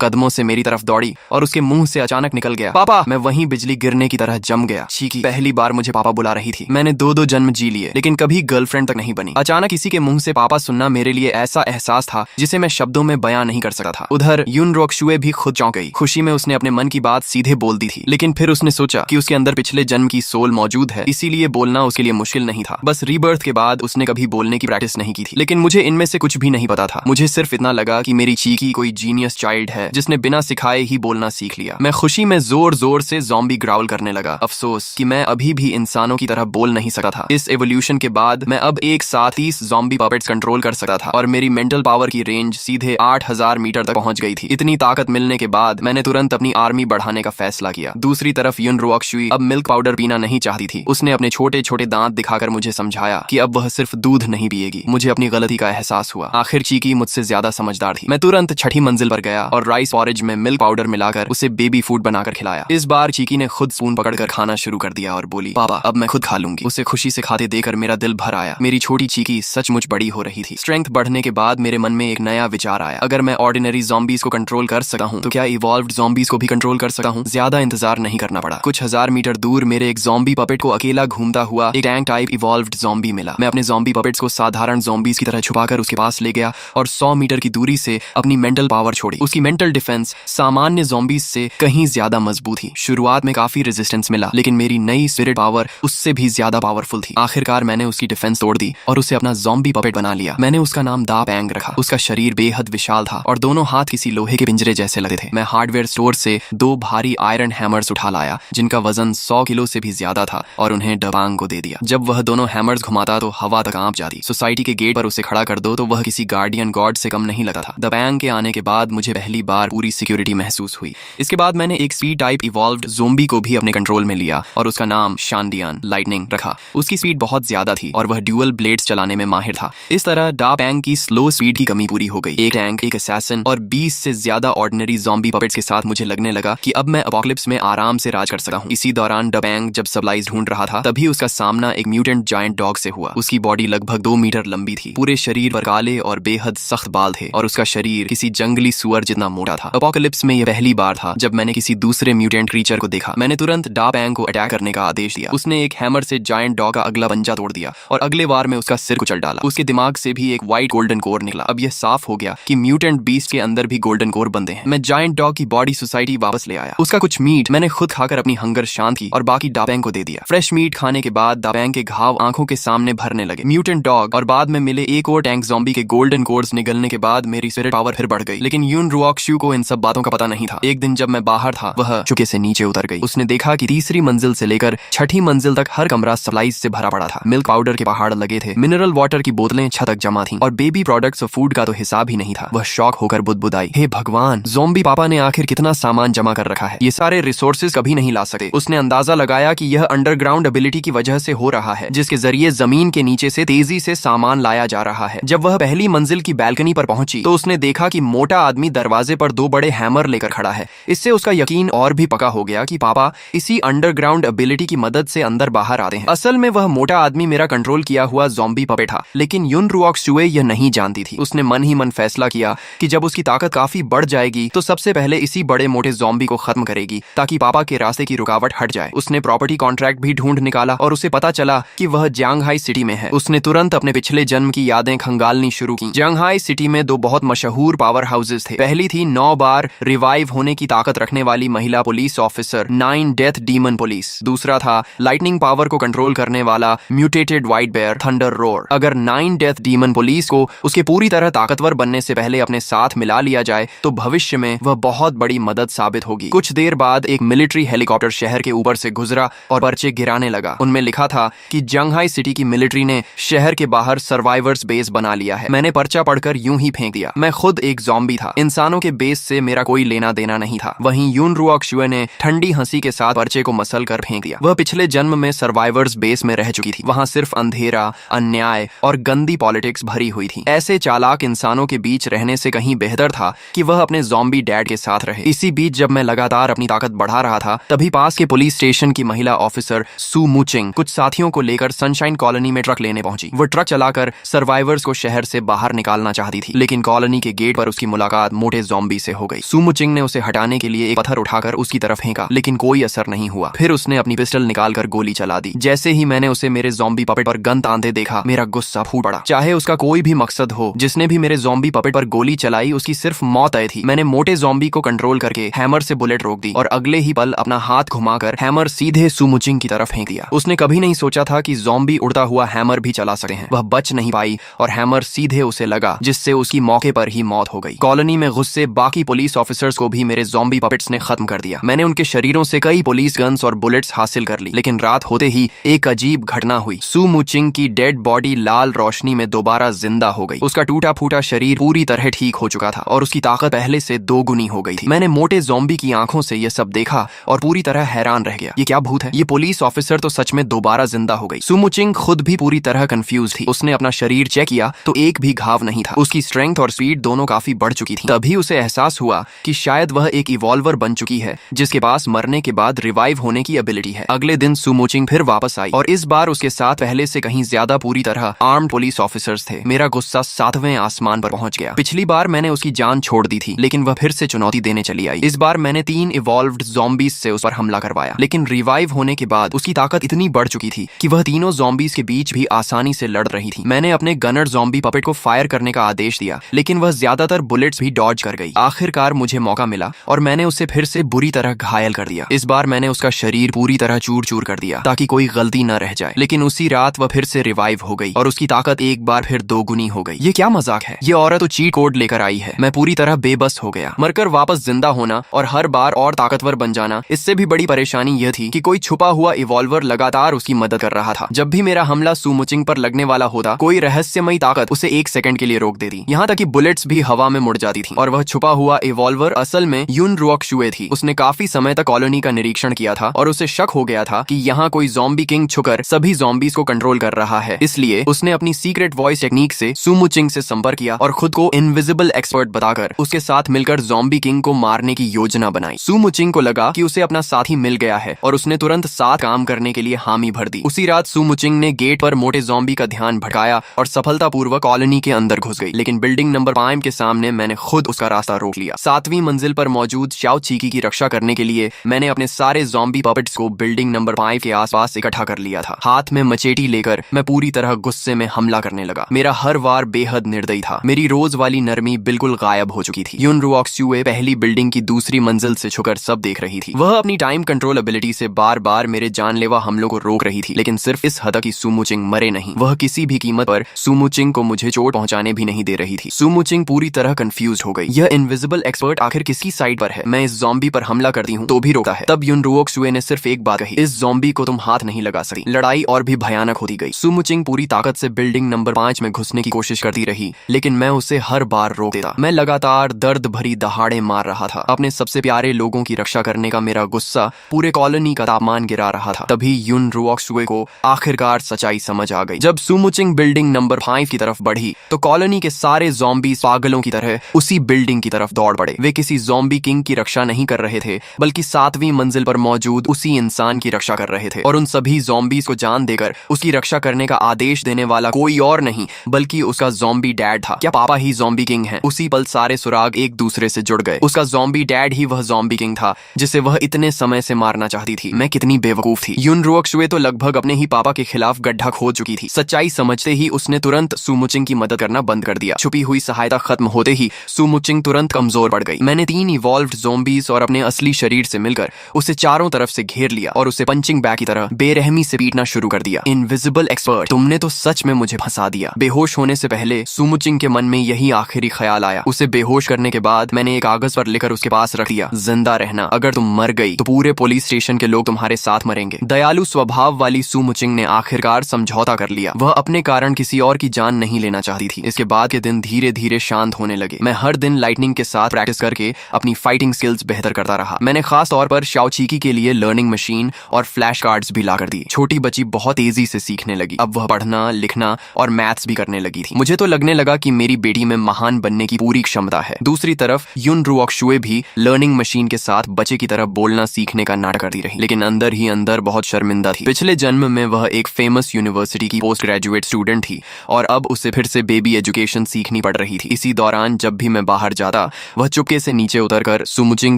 कदमों से मेरी तरफ दौड़ी और उसके मुंह से अचानक निकल गया, पापा। मैं वहीं बिजली गिरने की तरह जम गया। चीकी पहली बार मुझे पापा बुला रही थी। मैंने दो जन्म जी लिए लेकिन कभी गर्लफ्रेंड तक नहीं बनी। अचानक किसी के मुंह से पापा सुनना मेरे लिए ऐसा एहसास था जिसे मैं शब्दों में बयां नहीं कर सकता था। उधर युन रुओक्शु भी खुद चौंक गई। खुशी में उसने अपने मन की बात सीधे बोल दी थी, लेकिन फिर उसने सोचा कि उसके अंदर पिछले जन्म की सोल मौजूद है, इसीलिए बोलना उसके लिए मुश्किल नहीं था। बस रीबर्थ के बाद उसने कभी बोलने की प्रैक्टिस नहीं की थी। लेकिन मुझे इनमें से कुछ भी नहीं पता था। मुझे सिर्फ इतना लगा कि मेरी चीकी कोई जीनियस चाइल्ड है जिसने बिना सिखाए ही बोलना सीख लिया। मैं खुशी में जोर जोर से ज़ॉम्बी ग्राउल करने लगा। अफसोस कि मैं अभी भी इंसानों की तरह बोल नहीं सकता था। इस एवोल्यूशन के बाद मैं अब एक साथ 30 ज़ॉम्बी पपेट्स कंट्रोल कर सकता था और मेरी मेंटल पावर की रेंज सीधे 8000 मीटर तक पहुंच गई थी। इतनी ताकत मिलने के बाद मैंने तुरंत अपनी आर्मी बढ़ाने का फैसला किया। दूसरी तरफ युन रुओक्शु अब मिल्क पाउडर पीना नहीं चाहती थी। उसने अपने छोटे छोटे दांत दिखाकर मुझे समझाया कि अब वह सिर्फ दूध नहीं पिएगी। मुझे अपनी गलती का एहसास हुआ। आखिर चीकी मुझसे ज्यादा समझदार थी। मैं तुरंत छठी मंजिल पर गया और राइस पॉरेज में मिल्क पाउडर मिलाकर उसे बेबी फूड बनाकर खिलाया। इस बार चीकी ने खुद स्पून पकड़कर खाना शुरू कर दिया और बोली, पापा अब मैं खुद खा लूंगी। उसे खुशी से खाते देकर मेरा दिल भर आया। मेरी छोटी चीकी सचमुच बड़ी हो रही थी। स्ट्रेंथ बढ़ने के बाद मेरे मन में एक नया विचार आया। अगर मैं ऑर्डिनरी ज़ॉम्बीज को कंट्रोल कर सकता हूँ तो क्या इवॉल्व्ड ज़ॉम्बीज को भी कंट्रोल कर सकता हूँ? ज्यादा इंतजार नहीं करना पड़ा। कुछ हजार मीटर दूर मेरे एक ज़ॉम्बी पपेट को अकेला घूमता हुआ एक टैंक टाइप इवॉल्व्ड ज़ॉम्बी मिला। मैं अपने ज़ॉम्बी पपेट्स को साधारण ज़ॉम्बीज की तरह छुपाकर उसके पास ले गया और 100 मीटर की दूरी से अपनी मेंटल पावर छोड़ी। उसकी मेंटल डिफेंस सामान्य ज़ॉम्बीज से कहीं ज्यादा मजबूत थी। शुरुआत में काफी रेजिस्टेंस मिला लेकिन मेरी नई स्पिरिट पावर उससे भी ज्यादा पावरफुल थी। आखिरकार मैंने उसकी डिफेंस तोड़ दी और उसे अपना ज़ॉम्बी पपेट बना लिया। मैंने उसका नाम दा पैंग रखा। उसका शरीर बेहद विशाल था और दोनों हाथ किसी लोहे के पिंजरे जैसे लगे थे। मैं हार्डवेयर स्टोर से 2 भारी आयरन हैमर्स उठा लाया जिनका वजन 100 किलो से भी ज्यादा था और उन्हें डबांग को दे दिया। जब वह दोनों हैमर्स घुमाता तो हवा तक कांप जाती। सोसाइटी के गेट पर उसे खड़ा कर दो तो वह किसी गार्डियन गॉड से कम नहीं लगता था। डबांग के आने के बाद मुझे पहली बार पूरी सिक्योरिटी महसूस हुई। इसके बाद मैंने एक स्पीड टाइप इवॉल्व्ड ज़ोंबी को भी अपने कंट्रोल में लिया और उसका नाम शांडियन लाइटनिंग रखा। उसकी स्पीड बहुत ज्यादा थी और वह ड्यूअल ब्लेड्स चलाने में माहिर था। इस तरह डा पैंग की स्लो स्पीड की कमी पूरी हो गई। एक टैंक, एक असैसिन और 20 से ज्यादा ऑर्डिनरी ज़ॉम्बी पपेट्स के साथ मुझे लगने लगा कि अब मैं अपोकलिप्स में आराम से राज कर सकता हूँ। इसी दौरान डबैंग जब सप्लाईज ढूंढ रहा था तभी उसका सामना एक म्यूटेंट जायंट डॉग से हुआ। उसकी बॉडी लगभग 2 मीटर लंबी थी। पूरे शरीर पर काले और बेहद सख्त बाल थे और उसका शरीर किसी जंगली सुअर जितना मोटा था। अपोकलिप्स में यह पहली बार था जब मैंने किसी दूसरे म्यूटेंट क्रीचर को देखा। मैंने तुरंत डा पैंग को अटैक करने का आदेश दिया। उसने एक हैमर से जायंट डॉग का अगला पंजा तोड़ दिया और अगले वार में उसका सिर कुचल डाला। उसके दिमाग से भी एक व्हाइट गोल्डन कोर निकला। अब यह साफ हो गया कि म्यूटेंट बीस्ट के अंदर भी गोल्डन कोर बंधे हैं। मैं जायंट डॉग की बॉडी सोसाइटी वापस ले आया। उसका कुछ मीट मैंने खुद खाकर अपनी हंगर शांत की और बाकी डाबैंग को दे दिया। फ्रेश मीट खाने के बाद डाबैंग के घाव आंखों के सामने भरने लगे। म्यूटेंट डॉग और बाद में मिले एक और टैंक ज़ॉम्बी के गोल्डन कोर्स निगलने के बाद मेरी स्पिरिट पावर फिर बढ़ गई। लेकिन युन रुओक्शु को इन सब बातों का पता नहीं था। एक दिन जब मैं बाहर था वह चुके से नीचे उतर गई। उसने देखा कि तीसरी मंजिल से लेकर छठी मंजिल तक हर कमरा सप्लाईज से भरा पड़ा था। मिल्क पाउडर के पहाड़ लगे थे। मिनरल वाटर की बोतलें छत तक जमा थीं और बेबी प्रोडक्ट्स और फूड का तो हिसाब ही नहीं था। वह शॉक होकर बुदबुदाई, हे भगवान, ज़ॉम्बी पापा ने आखिर कितना सामान जमा कर रखा है। ये सारे रिसोर्सेज कभी नहीं ला सके। उसने अंदाजा लगाया कि यह अंडरग्राउंड एबिलिटी की वजह से हो रहा है जिसके जरिए जमीन के नीचे से तेजी से सामान लाया जा रहा है। जब वह पहली मंजिल की बैल्कनी पर पहुंची तो उसने देखा कि मोटा आदमी दरवाजे पर 2 बड़े हैमर लेकर खड़ा है। इससे उसका यकीन और भी पक्का हो गया कि पापा इसी अंडरग्राउंड एबिलिटी की मदद से अंदर बाहर आते हैं। असल में वह मोटा आदमी मेरा कंट्रोल किया हुआ ज़ॉम्बी पपेट था। लेकिन युन रुओक्शु यह नहीं जानती थी। उसने मन ही मन फैसला किया कि जब उसकी ताकत काफी बढ़ जाएगी तो सबसे पहले इसी बड़े मोटे ज़ॉम्बी को खत्म करेगी ताकि पापा के रास्ते की रुकावट हट जाए। उसने प्रॉपर्टी कॉन्ट्रैक्ट भी ढूंढ निकाला और उसे पता चला कि वह जियांगहाई सिटी में है। उसने तुरंत अपने पिछले जन्म की यादें खंगालनी शुरू की। जियांगहाई सिटी में 2 बहुत मशहूर पावर हाउसेस थे। पहली थी 9 बार रिवाइव होने की ताकत रखने वाली महिला police officer 9 death demon police. दूसरा था लाइटनिंग पावर को कंट्रोल करने वाला mutated white bear thunder roar. अगर 9 डेथ डीमन पुलिस को उसके पूरी तरह ताकतवर बनने से पहले अपने साथ मिला लिया जाए तो भविष्य में वह बहुत बड़ी मदद साबित होगी। कुछ देर बाद एक मिलिट्री हेलीकॉप्टर शहर के ऊपर से गुजरा और पर्चे गिराने लगा। उनमें लिखा था कि जियांगहाई सिटी की मिलिट्री ने शहर के बाहर सर्वाइवर्स बेस बना लिया है। मैंने पर्चा पढ़कर यूं ही फेंक दिया। मैं खुद एक ज़ॉम्बी था। इंसानों के बेस से मेरा कोई लेना देना नहीं था। वहीं युन रुओक्शु ने ठंडी हंसी के साथ पर्चे को मसल कर फेंक दिया। वह पिछले जन्म में सर्वाइवर्स बेस में रह चुकी थी। वहां सिर्फ अंधेरा, अन्याय और गंदी पॉलिटिक्स भरी हुई थी। ऐसे चालाक इंसानों के बीच रहने से कहीं बेहतर था कि वह अपने ज़ॉम्बी डैड के साथ रहे। इसी बीच जब मैं लगातार अपनी ताकत बढ़ा रहा था तभी पास के पुलिस स्टेशन की महिला ऑफिसर सू मुचिंग कुछ साथियों को लेकर सनशाइन कॉलोनी में ट्रक लेने पहुंची। वो ट्रक चलाकर सर्वाइवर्स को शहर से बाहर निकालना चाहती थी, लेकिन कॉलोनी के गेट पर उसकी मुलाकात मोटे ज़ॉम्बी से हो गई। सू मुचिंग ने उसे हटाने के लिए एक पत्थर उठाकर उसकी तरफ फेंका, लेकिन कोई असर नहीं हुआ। फिर उसने अपनी पिस्टल निकालकर गोली चला दी। जैसे ही मैंने उसे मेरे ज़ॉम्बी पपेट पर गन तानते देखा, मेरा गुस्सा फूट पड़ा। चाहे उसका कोई भी मकसद हो, जिसने भी मेरे ज़ॉम्बी पपेट पर गोली चलाई उसकी सिर्फ मौत तय थी। मैंने मोटे ज़ॉम्बी को कंट्रोल करके हैमर से बुलेट रोक दी और अगले ही पल अपना हाथ घुमाकर हैमर सीधे सू मुचिंग की तरफ फेंक दिया। उसने कभी नहीं सोचा था कि ज़ॉम्बी उड़ता हुआ हैमर भी चला सकते हैं। वह बच नहीं पाई और हैमर सीधे उसे लगा, जिससे उसकी मौके पर ही मौत हो गई। कॉलोनी में गुस्से बाकी पुलिस ऑफिसर्स को भी मेरे ज़ॉम्बी पपेट्स ने खत्म कर दिया। मैंने उनके शरीरों से कई पुलिस गन्स और बुलेट्स हासिल कर ली, लेकिन रात होते ही एक अजीब घटना हुई। सू मुचिंग की डेड बॉडी लाल रोशनी में दोबारा जिंदा हो गई। उसका टूटा फूटा शरीर पूरी तरह ठीक हो चुका था और उसकी ताकत पहले से दोगुनी हो गई थी। मैंने मोटे ज़ॉम्बी की आंखों से यह सब देखा और पूरी तरह हैरान रह गया। ये क्या भूत है? ये पुलिस ऑफिसर तो सच में दोबारा जिंदा हो गई। सू मुचिंग खुद भी पूरी तरह कंफ्यूज थी। उसने अपना शरीर चेक किया तो एक भी घाव नहीं था। उसकी स्ट्रेंथ और स्पीड दोनों काफी बढ़ चुकी थी। तभी उसे एहसास हुआ कि शायद वह एक इवॉल्वर बन चुकी है, जिसके पास मरने के बाद रिवाइव होने की एबिलिटी है। अगले दिन सू मुचिंग फिर वापस आई और इस बार उसके साथ पहले से कहीं ज्यादा पूरी तरह आर्म्ड पुलिस ऑफिसर्स थे। मेरा गुस्सा 7वें आसमान पर पहुंच गया। पिछली बार मैंने उसकी जान छोड़ दी थी, लेकिन वह फिर से चुनौती देने चली आई। इस बार मैंने 3 इवॉल्व्ड ज़ॉम्बीज से उस पर हमला करवाया, लेकिन रिवाइव होने के बाद उसकी ताकत इतनी बढ़ चुकी थी कि वह तीनों ज़ॉम्बीज के बीच भी आसानी से लड़ रही थी। मैंने अपने गनर ज़ॉम्बी पपेट को फायर करने का आदेश दिया, लेकिन वह ज्यादातर बुलेट्स भी डॉज कर गई। आखिरकार मुझे मौका मिला और मैंने उसे फिर से बुरी तरह घायल कर दिया। इस बार मैंने उसका शरीर पूरी तरह चूर चूर कर दिया ताकि कोई गलती न रह जाए, लेकिन उसी रात वह फिर से रिवाइव हो गई और उसकी ताकत एक बार फिर दोगुनी हो गई। ये क्या मजाक है? ये औरत तो चीट कोड लेकर आई है। मैं पूरी तरह बेबस हो गया। मरकर वापस जिंदा होना और हर बार और ताकतवर बन जाना, इससे भी बड़ी परेशानी यह थी कि कोई छुपा हुआ इवॉल्वर लगातार उसकी मदद कर रहा था। जब भी मेरा हमला सू मुचिंग पर लगने वाला होता, कोई रहस्यमयी ताकत उसे 1 सेकंड के लिए रोक देती। यहाँ तक कि बुलेट्स भी हवा में मुड़ जाती थी। और वह छुपा हुआ इवॉल्वर असल में युन रुओक शुए थी। उसने काफी समय तक कॉलोनी का निरीक्षण किया था और उसे शक हो गया था कि यहाँ कोई ज़ॉम्बी किंग छुकर सभी ज़ॉम्बीज को कंट्रोल कर रहा है। इसलिए उसने अपनी सीक्रेट वॉइस टेक्निक से सू मुचिंग से संपर्क किया और खुद को इनविजिबल एक्सपर्ट बताकर उसके साथ मिलकर ज़ॉम्बी किंग को मारने की योजना बनाई। सू मुचिंग को लगा कि उसे अपना साथी मिल गया है और उसने तुरंत साथ काम करने के लिए हामी भर दी। उसी रात सू मुचिंग ने गेट पर मोटे ज़ॉम्बी का ध्यान भटकाया और सफलतापूर्वक कॉलोनी के अंदर घुस गई, लेकिन बिल्डिंग नंबर 5 के सामने मैंने खुद उसका रास्ता रोक लिया। 7वीं मंजिल पर मौजूद शाओ चीकी की रक्षा करने के लिए मैंने अपने सारे ज़ॉम्बी पपेट्स को बिल्डिंग नंबर 5 के आसपास इकट्ठा कर लिया था। हाथ में मचेटी लेकर मैं पूरी तरह गुस्से में हमला करने लगा। मेरा हर वार बेहद निर्दयी था। मेरी रोज वाली नरमी बिल्कुल गायब हो चुकी थी। युन रुओक शुए पहली बिल्डिंग की दूसरी मंजिल से छुकर सब देख रही थी। वह अपनी टाइम कंट्रोल एबिलिटी से बार बार मेरे जानलेवा हमलों को रोक रही थी, लेकिन सिर्फ इस हद तक कि सू मुचिंग मरे नहीं। वह किसी भी कीमत पर सू मुचिंग को मुझे चोट पहुंचाने भी नहीं दे रही थी। सू मुचिंग पूरी तरह कंफ्यूज हो गई। यह इनविजिबल एक्सपर्ट आखिर किसकी साइड पर है? मैं इस ज़ॉम्बी पर हमला करती हूँ तो भी रोकता है। तब युन रुओक शुए ने सिर्फ एक बात कही, इस ज़ॉम्बी को तुम हाथ नहीं लगा सकती। लड़ाई और भी भयानक होती गई। सू मुचिंग पूरी ताकत से बिल्डिंग नंबर 5 में घुसने की कोशिश करती रही, लेकिन मैं उसे हर बार रोक देता। मैं लगातार दर्द भरी दहाड़े मार रहा था। अपने सबसे प्यारे लोगों की रक्षा करने का मेरा गुस्सा पूरे कॉलोनी का तापमान गिरा रहा था। तभी युन रुओक शुए को आखिरकार सच्चाई समझ आ गई। जब सू मुचिंग बिल्डिंग नंबर 5 की तरफ बढ़ी तो कॉलोनी के सारे ज़ॉम्बी पागलों की तरह उसी बिल्डिंग की तरफ दौड़ पड़े। वे किसी ज़ॉम्बी किंग की रक्षा नहीं कर रहे थे, बल्कि 7वीं मंजिल पर मौजूद उसी इंसान की रक्षा कर रहे थे। और उन सभी ज़ॉम्बीज को जान देकर उसकी रक्षा करने का आदेश देने वाला कोई और नहीं बल्कि उसका ज़ॉम्बी डैड था। क्या पापा ही ज़ॉम्बी किंग है? उसी पल सारे सुराग एक दूसरे से जुड़ गए। उसका ज़ॉम्बी डैड ही वह ज़ॉम्बी किंग था जिसे वह इतने समय से मारना चाहती थी। मैं कितनी बेवकूफ थी। युन रुओक शुए तो लगभग अपने ही पापा के खिलाफ गड्ढा खोद चुकी थी। सच्चाई समझते ही उसने तुरंत सू मुचिंग की मदद करना बंद कर दिया। छुपी हुई सहायता खत्म होते ही सू मुचिंग तुरंत कमजोर पड़ गई। मैंने 3 इवॉल्व्ड ज़ॉम्बीज और अपने असली शरीर से मिलकर उसे चारों तरफ से घेर लिया और उसे पंचिंग बैग की तरह बेरहमी से पीटना शुरू कर दिया। इनविजिबल एक्सपर्ट, तुमने तो सच में मुझे फंसा दिया। बेहोश होने से पहले सू मुचिंग के मन में यही आखिरी ख्याल आया। उसे बेहोश करने के बाद मैंने एक कागज पर लिखकर उसके पास रख दिया, जिंदा रहना। अगर तुम मर गई तो पूरे पुलिस स्टेशन के लोग तुम्हारे साथ मरेंगे। दयालु स्वभाव वाली सू मुचिंग ने आखिरकार समझौता कर लिया। वह अपने कारण किसी और की जान नहीं लेना चाहती थी। इसके बाद के दिन धीरे धीरे शांत होने लगे। मैं हर दिन लाइटनिंग के साथ प्रैक्टिस करके अपनी फाइटिंग स्किल्स बेहतर करता रहा। मैंने खास तौर पर शाओ चीकी के लिए लर्निंग मशीन और फ्लैश कार्ड्स भी ला कर दिए। छोटी बच्ची बहुत तेजी से सीखने लगी। अब वह पढ़ना, लिखना और मैथ्स भी करने लगी थी। मुझे तो लगने लगा कि मेरी बेटी में महान बनने की पूरी क्षमता है। दूसरी तरफ युन रुओक शुए भी लर्निंग मशीन के साथ बच्चे की तरह बोलना सीखने का नाटक करती रही, लेकिन अंदर ही अंदर बहुत शर्मिंदा थी। पिछले जन्म में वह एक फेमस यूनिवर्सिटी की पोस्ट ग्रेजुएट स्टूडेंट थी और अब उसे फिर से बेबी एजुकेशन सीखनी पड़ रही थी। इसी दौरान जब भी मैं बाहर जाता, वह चुपके से नीचे उतरकर सुमुचिंग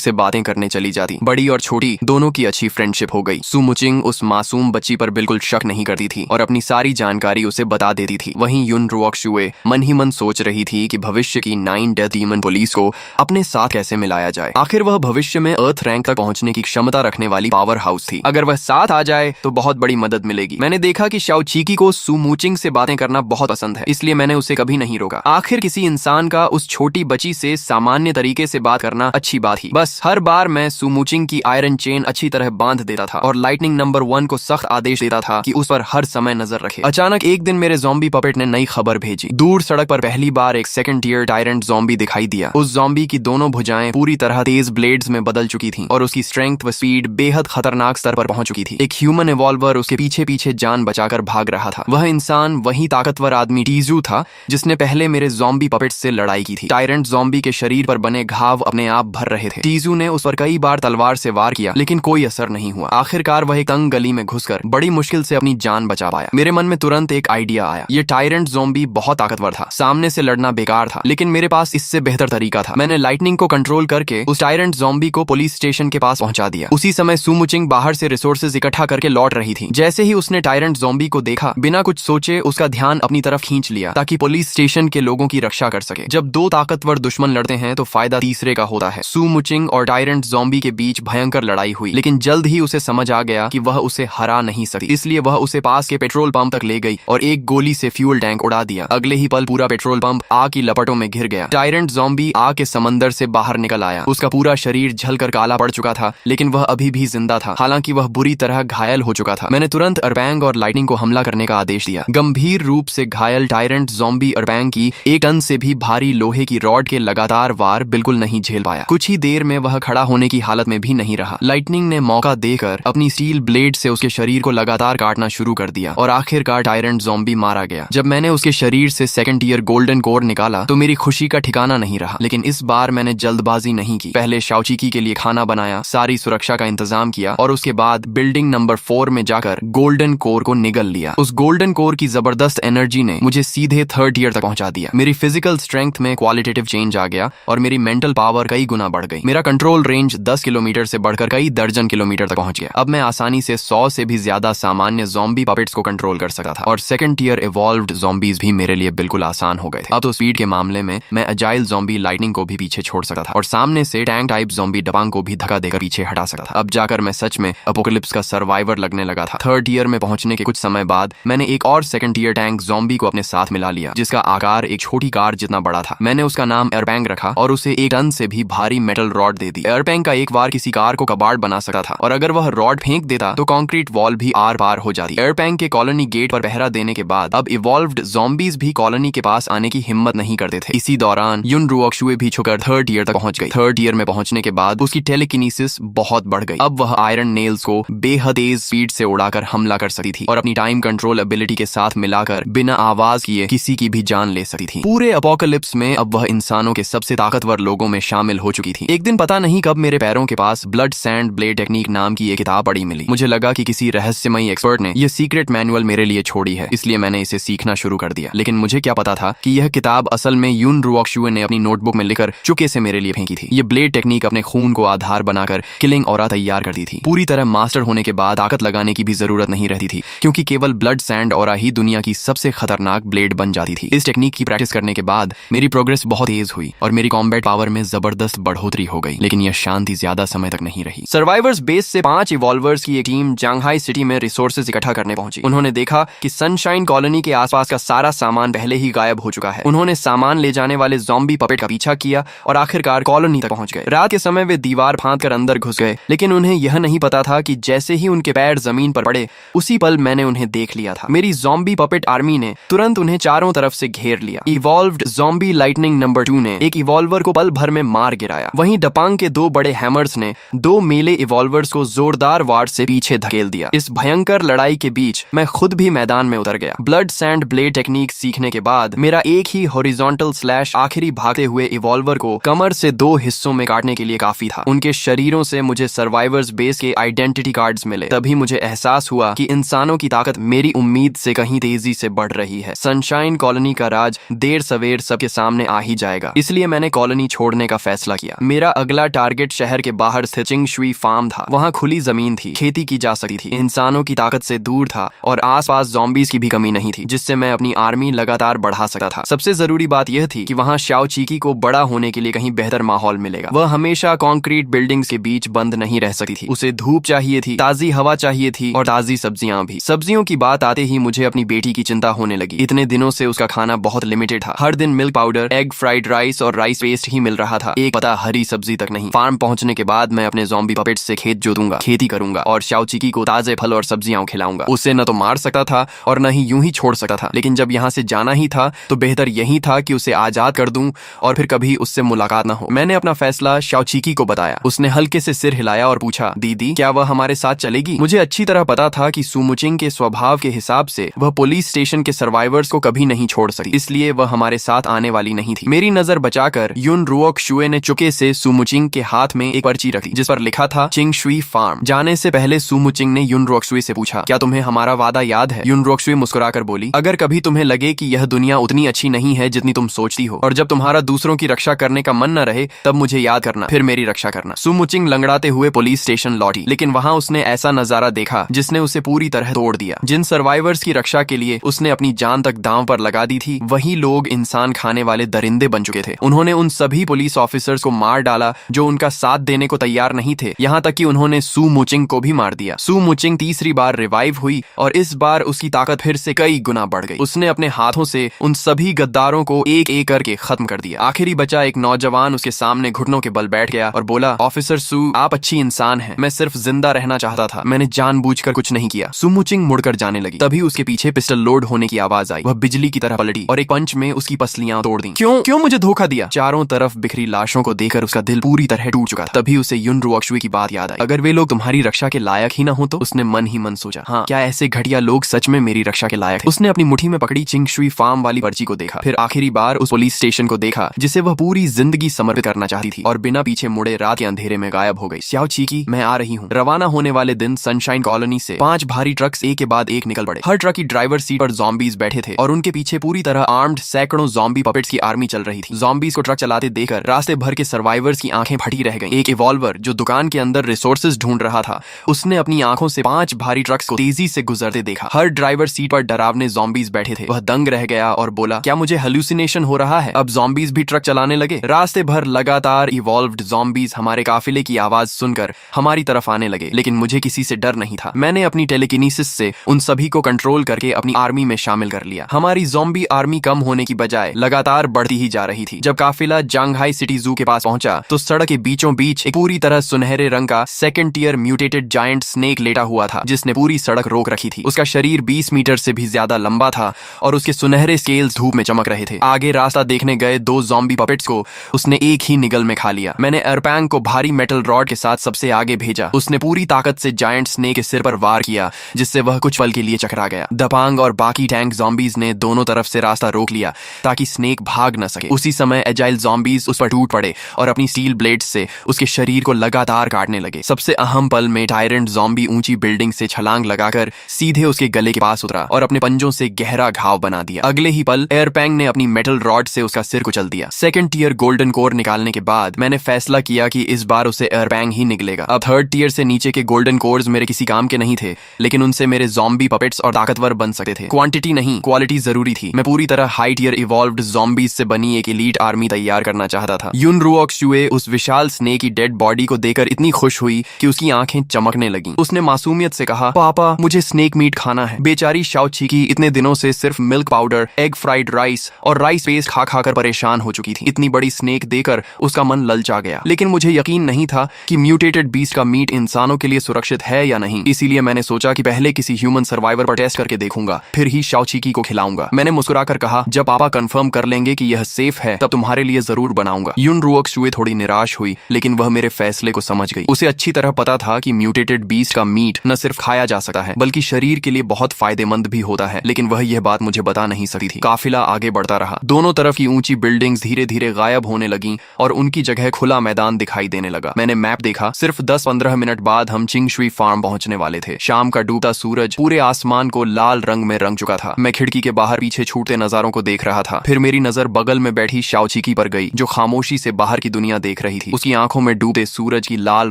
से बातें करने चली जाती। बड़ी और छोटी दोनों की अच्छी फ्रेंडशिप हो गई। सुमुचिंग उस मासूम बच्ची पर बिल्कुल शक नहीं करती थी और अपनी सारी जानकारी उसे बता देती थी। वहीं युन रुओक्शुए मन ही मन सोच रही थी कि भविष्य की 9 डेथ डीमन पुलिस को अपने साथ कैसे मिलाया जाए। आखिर वह भविष्य में अर्थ रैंक तक पहुंचने की क्षमता रखने वाली पावर हाउस थी। अगर वह साथ आ जाए तो बहुत बड़ी मदद मिलेगी। मैंने देखा कि शाओचीकी को सुमुचिंग से बातें करना बहुत पसंद है, इसलिए मैंने उसे कभी नहीं रोका। आखिर किसी इंसान का उस छोटी बच्ची से सामान्य तरीके से बात करना अच्छी बात ही। बस हर बार मैं सुमुचिंग की आयरन चेन अच्छी तरह बांध देता था और लाइटनिंग नंबर 1 को सख्त आदेश देता था कि उस पर हर समय नजर रखे। अचानक एक दिन मेरे ज़ॉम्बी पपेट ने नई खबर भेजी। दूर सड़क पर पहली बार एक सेकंड टियर टायरेंट ज़ॉम्बी दिखाई दिया। उस ज़ॉम्बी की दोनों भुजाएं पूरी तरह तेज ब्लेड्स में बदल चुकी थीं और उसकी स्ट्रेंथ व स्पीड बेहद खतरनाक स्तर पर पहुंच चुकी थी। एक ह्यूमन इवॉल्वर उसके पीछे पीछे जान बचाकर भाग रहा था। वह इंसान वही ताकतवर आदमी टीजू था जिसने पहले मेरे ज़ॉम्बी पपेट से लड़ाई की थी। टायरेंट ज़ॉम्बी के शरीर पर बने घाव अपने आप भर रहे थे। टीजू ने उस पर कई बार तलवार से वार किया लेकिन कोई असर नहीं हुआ। आखिरकार वह एक तंग गली में घुसकर बड़ी मुश्किल से अपनी जान बचा पाया। मेरे मन में तुरंत एक आइडिया आया। ये टायरेंट ज़ॉम्बी बहुत ताकतवर था, सामने से लड़ना बेकार था, लेकिन मेरे पास इससे बेहतर तरीका था। मैंने लाइटनिंग को कंट्रोल करके उस टायरेंट ज़ॉम्बी को पुलिस स्टेशन के पास पहुंचा दिया। उसी समय सुमुचिंग बाहर से रिसोर्सेज इकट्ठा करके लौट रही थी। जैसे ही उसने टायरेंट ज़ॉम्बी को देखा, बिना कुछ सोचे उसका ध्यान अपनी तरफ खींच लिया ताकि पुलिस स्टेशन के लोगों की रक्षा कर सके। जब दो ताकतवर दुश्मन लड़ते हैं तो फायदा तीसरे का होता है। सुमुचिंग और टायरेंट ज़ॉम्बी के बीच भयंकर लड़ाई हुई, लेकिन जल्द ही उसे समझ आ गया कि वह उसे हरा नहीं सकती। इसलिए वह उसे पास के पेट्रोल पंप तक ले गई और एक गोली से फ्यूल टैंक उड़ा दिया। अगले ही पल पूरा पेट्रोल पंप आग की लपटों में घिर गया। टायरेंट ज़ॉम्बी आग के समंदर से बाहर निकल आया। उसका पूरा शरीर झलकर काला पड़ चुका था, लेकिन वह अभी भी जिंदा था, हालांकि वह बुरी तरह घायल हो चुका था। मैंने तुरंत अरबैंग और लाइटनिंग को हमला करने का आदेश दिया। गंभीर रूप से घायल टायरेंट ज़ॉम्बी अरबैंग की 1 टन से भी भारी लोहे की रॉड के लगातार वार बिल्कुल नहीं झेल पाया। कुछ ही देर में वह खड़ा होने की हालत में भी नहीं रहा। लाइटनिंग ने मौका देकर अपनी स्टील ब्लेड से उसके शरीर को लगातार काटना शुरू कर दिया और आखिरकार टायरेंट ज़ॉम्बी मारा गया। जब मैंने उसके शरीर से सेकंड ईयर गोल्डन कोर निकाला तो मेरी खुशी का ठिकाना नहीं रहा, लेकिन इस बार मैंने जल्दबाजी नहीं की। पहले शाओचीकी के लिए खाना बनाया, सारी सुरक्षा का इंतजाम किया और उसके बाद बिल्डिंग नंबर 4 में जाकर गोल्डन कोर को निगल लिया। उस गोल्डन कोर की जबरदस्त एनर्जी ने मुझे सीधे 3rd ईयर तक पहुंचा दिया। मेरी फिजिकल स्ट्रेंथ में क्वालिटेटिव चेंज आ गया और मेरी मेंटल पावर कई गुना बढ़ गई। मेरा कंट्रोल रेंज 10 किलोमीटर से बढ़कर कई दर्जन किलोमीटर तक पहुंच गया। अब मैं आसानी से 100 से भी ज्यादा सामान्य ज़ॉम्बी पपेट्स को कंट्रोल कर सकता था और सेकंड ईयर इवॉल्व्ड ज़ॉम्बीज भी मेरे लिए बिल्कुल आसान हो गए थे। अब तो स्पीड के मामले में मैं अजाइल ज़ॉम्बी लाइटनिंग को भी पीछे छोड़ सकता था और सामने से टैंक टाइप ज़ॉम्बी डबांग को भी धक्का देकर पीछे हटा सकता था। अब जाकर मैं सच में अपोकलिप्स का सर्वाइवर लगने लगा था। 3rd ईयर में पहुंचने के कुछ समय बाद मैंने एक और सेकंड ईयर टैंक ज़ॉम्बी को अपने साथ मिला लिया, जिसका आकार एक छोटी कार जितना बड़ा था। मैंने उसका नाम एयरबैंग रखा और उसे 1 टन से भी भारी मेटल रॉड दे दी। एयरबैंग का एक बार किसी कार को कबाड़ बना सकता था और अगर वह रॉड फेंक देता तो कंक्रीट वॉल भी आर पार हो जाती। एयरबैंग के कॉलोनी गेट पर पहरा देने के बाद अब इवॉल्व्ड ज़ॉम्बीज भी कॉलोनी के पास आने की हिम्मत नहीं करते थे। इसी दौरान युन रुओक्शुए भी छुकर 3rd ईयर तक पहुंच गई। 3rd ईयर में पहुंचने के बाद उसकी टेलीकिनेसिस बहुत बढ़ गई। अब वह आयरन नेल्स को बेहद तेज स्पीड से उड़ाकर हमला कर सकती थी और अपनी टाइम कंट्रोल एबिलिटी के साथ मिलाकर बिना आवाज किए किसी की भी जान ले सकती थी। पूरे अपोकलिप्स में अब वह इंसानों के सबसे ताकतवर लोगों में शामिल हो चुकी थी। एक दिन पता नहीं कब मेरे पैरों के पास ब्लड सैंड ब्लेड टेक्निक नाम की एक किताब पड़ी मिली। मुझे लगा कि किसी रहस्यमयी एक्सपर्ट ने यह सीक्रेट मैनुअल मेरे लिए छोड़ी है, इसलिए मैंने इसे सीखना शुरू कर दिया। लेकिन मुझे क्या पता था कि यह किताब असल में युन रुओक्शुए ने अपनी नोटबुक में लिखकर चुपके से मेरे लिए फेंकी थी। ये ब्लेड टेक्निक अपने खून को आधार बनाकर किलिंग ऑरा तैयार करती थी। पूरी तरह मास्टर होने के बाद ताकत लगाने की भी जरूरत नहीं रहती थी, क्योंकि केवल ब्लड सैंड ऑरा ही दुनिया की सबसे खतरनाक ब्लेड बन जाती थी। इस टेक्निक की प्रैक्टिस करने के बाद मेरी प्रोग्रेस बहुत तेज हुई और मेरी कॉम्बैट पावर में जबरदस्त बढ़ोतरी हो गई, लेकिन यह शांति ज्यादा समय तक नहीं रही। सर्वाइवर्स बेस से 5 इवॉल्वर्स की एक टीम जांघाई सिटी में रिसोर्सेज इकट्ठा करने पहुंची। उन्होंने देखा कि सनशाइन कॉलोनी के आसपास का सारा सामान पहले ही गायब हो चुका है। उन्होंने सामान ले जाने वाले ज़ॉम्बी पपेट का पीछा किया और आखिरकार कॉलोनी तक पहुंच गए। रात के समय वे दीवार फांदकर अंदर घुस गए, लेकिन उन्हें यह नहीं पता था कि जैसे ही उनके पैर जमीन पर पड़े उसी पल मैंने उन्हें देख लिया था। मेरी ज़ॉम्बी पपेट आर्मी ने तुरंत उन्हें चारों तरफ से घेर लिया। इवॉल्व्ड ज़ॉम्बी लाइटनिंग नंबर 2 ने एक इवॉल्वर को पल भर में मार गिराया। वहीं डपांग के 2 बड़े हैमर्स ने 2 मेले इवॉल्वर्स को जोरदार वार से पीछे धकेल दिया। इस भयंकर लड़ाई के बीच मैं खुद भी मैदान में उतर गया। ब्लड सैंड ब्लेड टेक्निक सीखने के बाद मेरा एक ही हॉरिजॉन्टल स्लैश आखिरी भागते हुए इवॉल्वर को कमर से 2 हिस्सों में काटने के लिए काफी था। उनके शरीरों से मुझे सर्वाइवर्स बेस के आइडेंटिटी कार्ड्स मिले। मिले। तभी मुझे एहसास हुआ कि इंसानों की ताकत मेरी उम्मीद से कहीं तेजी से बढ़ रही है। सनशाइन कॉलोनी का राज देर सवेर सबके सामने आ ही जाएगा, इसलिए मैंने कॉलोनी छोड़ने का फैसला किया। मेरा अगला टारगेट शहर के बाहर स्थित चिंगशुई फार्म था। वहाँ खुली जमीन थी, खेती की जा सकती थी, इंसानों की ताकत से दूर था और आसपास ज़ॉम्बीज की भी कमी नहीं थी, जिससे मैं अपनी आर्मी लगातार बढ़ा सकता था। सबसे जरूरी बात यह थी कि वहाँ शाओ चीकी को बड़ा होने के लिए कहीं बेहतर माहौल मिलेगा। वह हमेशा कंक्रीट बिल्डिंग्स के बीच बंद नहीं रह सकती थी। उसे धूप चाहिए थी, ताजी हवा चाहिए थी और ताजी सब्जियां भी। सब्जियों की बात आते ही मुझे अपनी बेटी की चिंता होने लगी। इतने दिनों से उसका खाना बहुत लिमिटेड था। हर दिन milk powder, egg fried rice और राइस पेस्ट ही मिल रहा था, एक पता हरी सब्जी तक नहीं। फार्म पहुंचने के बाद मैं अपने ज़ॉम्बी पपेट्स से खेत जोतूंगा, खेती करूंगा और शाओ चीकी को ताजे फल और सब्जियां खिलाऊंगा। उसे न तो मार सकता था और न ही यूं ही छोड़ सकता था, लेकिन जब यहाँ से जाना ही था तो बेहतर यही था कि उसे आजाद कर दूं और फिर कभी उससे मुलाकात न हो। मैंने अपना फैसला शाओ चीकी को बताया। उसने हल्के से सिर हिलाया और पूछा, दीदी क्या वह हमारे साथ चलेगी? मुझे अच्छी तरह पता था कि सुमुचिंग के स्वभाव के हिसाब से वह पुलिस स्टेशन के सर्वाइवर्स को कभी नहीं छोड़ सकती, इसलिए वह हमारे साथ आने वाली नहीं थी। मेरी नजर बचाकर युन रुओक शुए ने चुपके से सुमुचिंग के हाथ में एक पर्ची रखी जिस पर लिखा था चिंगशुई फार्म। जाने से पहले सुमुचिंग ने युन रुओक शुए से पूछा, क्या तुम्हें हमारा वादा याद है? युन रुओक शुए मुस्कुराकर बोली, अगर कभी तुम्हें लगे कि यह दुनिया उतनी अच्छी नहीं है जितनी तुम सोचती हो और जब तुम्हारा दूसरों की रक्षा करने का मन न रहे तब मुझे याद करना, फिर मेरी रक्षा करना। सुमुचिंग लंगड़ाते हुए पुलिस स्टेशन लौटी, लेकिन वहां उसने ऐसा नजारा देखा जिसने उसे पूरी तरह तोड़ दिया। जिन सर्वाइवर्स की रक्षा के लिए उसने अपनी जान तक दांव पर लगा दी थी, वही लोग इंसान खाने वाले दरिंदे बन चुके थे। उन्होंने उन सभी पुलिस ऑफिसर्स को मार डाला जो उनका साथ देने को तैयार नहीं थे, यहाँ तक कि उन्होंने सू मुचिंग को भी मार दिया। सू मुचिंग तीसरी बार रिवाइव हुई और इस बार उसकी ताकत फिर से कई गुना बढ़ गई। उसने अपने हाथों से उन सभी गद्दारों को एक एक करके खत्म कर दिया। आखिरी बचा एक नौजवान उसके सामने घुटनों के बल बैठ गया और बोला, ऑफिसर सू, आप अच्छी इंसान हैं, मैं सिर्फ जिंदा रहना चाहता था, मैंने जानबूझकर कुछ नहीं किया। सू मुचिंग मुड़कर जाने लगी, तभी उसके पीछे पिस्टल लोड होने की आवाज आई। वह बिजली की तरह पलटी और एक पंच में उसकी पसलियां तोड़ दी। क्यों क्यों मुझे धोखा दिया? चारों तरफ बिखरी लाशों को देखकर उसका दिल पूरी तरह टूट चुका था। तभी उसे युन रुओक शुए की बात याद आई, अगर वे लोग तुम्हारी रक्षा के लायक ही ना हो तो? उसने मन ही मन सोचा, हाँ, क्या ऐसे घटिया लोग सच में मेरी रक्षा के लायक थे? उसने अपनी मुट्ठी में पकड़ी चिंगशुई फार्म वाली पर्ची को देखा, फिर आखिरी बार उस पुलिस स्टेशन को देखा जिसे वह पूरी जिंदगी समर्पित करना चाहती थी, और बिना पीछे मुड़े रात के अंधेरे में गायब हो गई। शाओ चीकी, मैं आ रही हूँ। रवाना होने वाले दिन सनशाइन कॉलोनी से 5 भारी ट्रक्स एक के बाद एक निकल पड़े। हर ट्रक की ड्राइवर सीट पर ज़ॉम्बीज बैठे थे और उनके पीछे पूरी तरह आर्म्ड सैकड़ों ज़ॉम्बी पपेट्स की आर्मी चल रही थी। ज़ॉम्बीज को ट्रक चलाते देखकर रास्ते भर के सर्वाइवर्स की आंखें फटी रह गईं। एक इवॉल्वर जो दुकान के अंदर रिसोर्सेज ढूंढ रहा था, उसने अपनी आंखों से 5 भारी ट्रक्स को तेजी से गुजरते देखा। हर ड्राइवर सीट पर डरावने ज़ॉम्बीज बैठे थे। वह दंग रह गया और बोला, क्या मुझे हेलुसिनेशन हो रहा है? अब ज़ॉम्बीज भी ट्रक चलाने लगे। रास्ते भर लगातार इवॉल्व्ड ज़ॉम्बीज हमारे काफिले की आवाज सुनकर हमारी तरफ आने लगे, लेकिन मुझे किसी से डर नहीं था। मैंने अपनी टेलीकिनेसिस से उन सभी को कंट्रोल करके अपनी आर्मी में शामिल कर लिया। हमारी ज़ॉम्बी आर्मी कम होने की बजाय लगातार बढ़ती ही जा रही थी। जब काफिला जांघाई सिटी जू के पास पहुंचा तो सड़क के बीचों बीच एक पूरी तरह सुनहरे रंग का second tier mutated giant snake लेटा हुआ था, जिसने पूरी सड़क रोक रखी थी। उसका शरीर 20 मीटर से भी ज्यादा लंबा था और उसके सुनहरे स्केल्स धूप में चमक रहे थे। आगे रास्ता देखने गए 2 ज़ॉम्बी पपेट्स को उसने एक ही निगल में खा लिया। मैंने एरपैंग को भारी मेटल रॉड के साथ सबसे आगे भेजा। उसने पूरी ताकत से जायंट स्नेक के सिर पर वार किया, जिससे वह कुछ पल के लिए चकरा गया। दपांग और बाकी टैंक ज़ॉम्बीज ने दोनों तरफ से रास्ता रोक लिया ताकि स्नेक भाग न सके। उसी समय एजाइल ज़ॉम्बीज उस पर टूट पड़े और अपनी स्टील ब्लेड्स से उसके शरीर को लगातार काटने लगे। सबसे अहम पल में टायरेंट ज़ॉम्बी ऊंची बिल्डिंग से छलांग लगाकर सीधे उसके गले के पास उतरा और अपने पंजों से गहरा घाव बना दिया। अगले ही पल एयरपैंग ने अपनी मेटल रॉड से उसका सिर कुचल दिया। सेकंड टियर गोल्डन कोर निकालने के बाद मैंने फैसला किया कि इस बार उसे एयरपैंग ही निकलेगा। अब थर्ड टियर से नीचे के गोल्डन कोर्स मेरे किसी काम के नहीं थे, लेकिन उनसे मेरे ज़ॉम्बी पपेट्स और ताकतवर बन सकते थे। क्वांटिटी नहीं, क्वालिटी जरूरी थी। मैं पूरी तरह हाई टियर इवॉल्व्ड ज़ॉम्बीज से बनी एक एलीट आर्मी तैयार करना चाहता था। युन रुओक शुए उस विशाल स्नेक की डेड बॉडी को देखकर इतनी खुश हुई कि उसकी आंखें चमकने लगीं। उसने मासूमियत से कहा, पापा मुझे स्नेक मीट खाना है। बेचारी शाओ चीकी इतने दिनों से सिर्फ milk powder, egg fried rice और राइस पेस्ट खा खाकर परेशान हो चुकी थी। इतनी बड़ी स्नेक देकर उसका मन ललचा गया, लेकिन मुझे यकीन नहीं था कि म्यूटेटेड बीस्ट का मीट इंसानों के लिए सुरक्षित है या नहीं। इसीलिए मैंने सोचा कि पहले किसी ह्यूमन सर्वाइवर पर टेस्ट करके देखूंगा, फिर ही शाओ चीकी को खिलाऊंगा। मैंने मुस्कुराकर कहा, जब पापा कंफर्म कर लेंगे कि यह सेफ है तब तुम्हारे लिए जरूर बनाऊंगा। युन रुओक शुए थोड़ी निराश हुई, लेकिन वह मेरे फैसले को समझ गई। उसे अच्छी तरह पता था कि म्यूटेटेड बीस्ट का मीट न सिर्फ खाया जा सकता है बल्कि शरीर के लिए बहुत फायदेमंद भी होता है, लेकिन वह यह बात मुझे बता नहीं सकती थी। काफिला आगे बढ़ता रहा। दोनों तरफ की ऊंची बिल्डिंग्स धीरे धीरे गायब होने लगी और उनकी जगह खुला मैदान दिखाई देने लगा। मैंने मैप देखा, सिर्फ 10-15 मिनट बाद हम चिंगशुई श्री फार्म पहुंचने वाले थे। शाम का डूबता सूरज पूरे आसमान को लाल रंग में रंग चुका था। मैं खिड़की के बाहर पीछे छूटते नजारों को देख रहा था। फिर मेरी नजर बगल में बैठी शाओचिकी पर गई, जो खामोशी से बाहर की दुनिया देख रही थी। उसकी आंखों में डूबते सूरज की लाल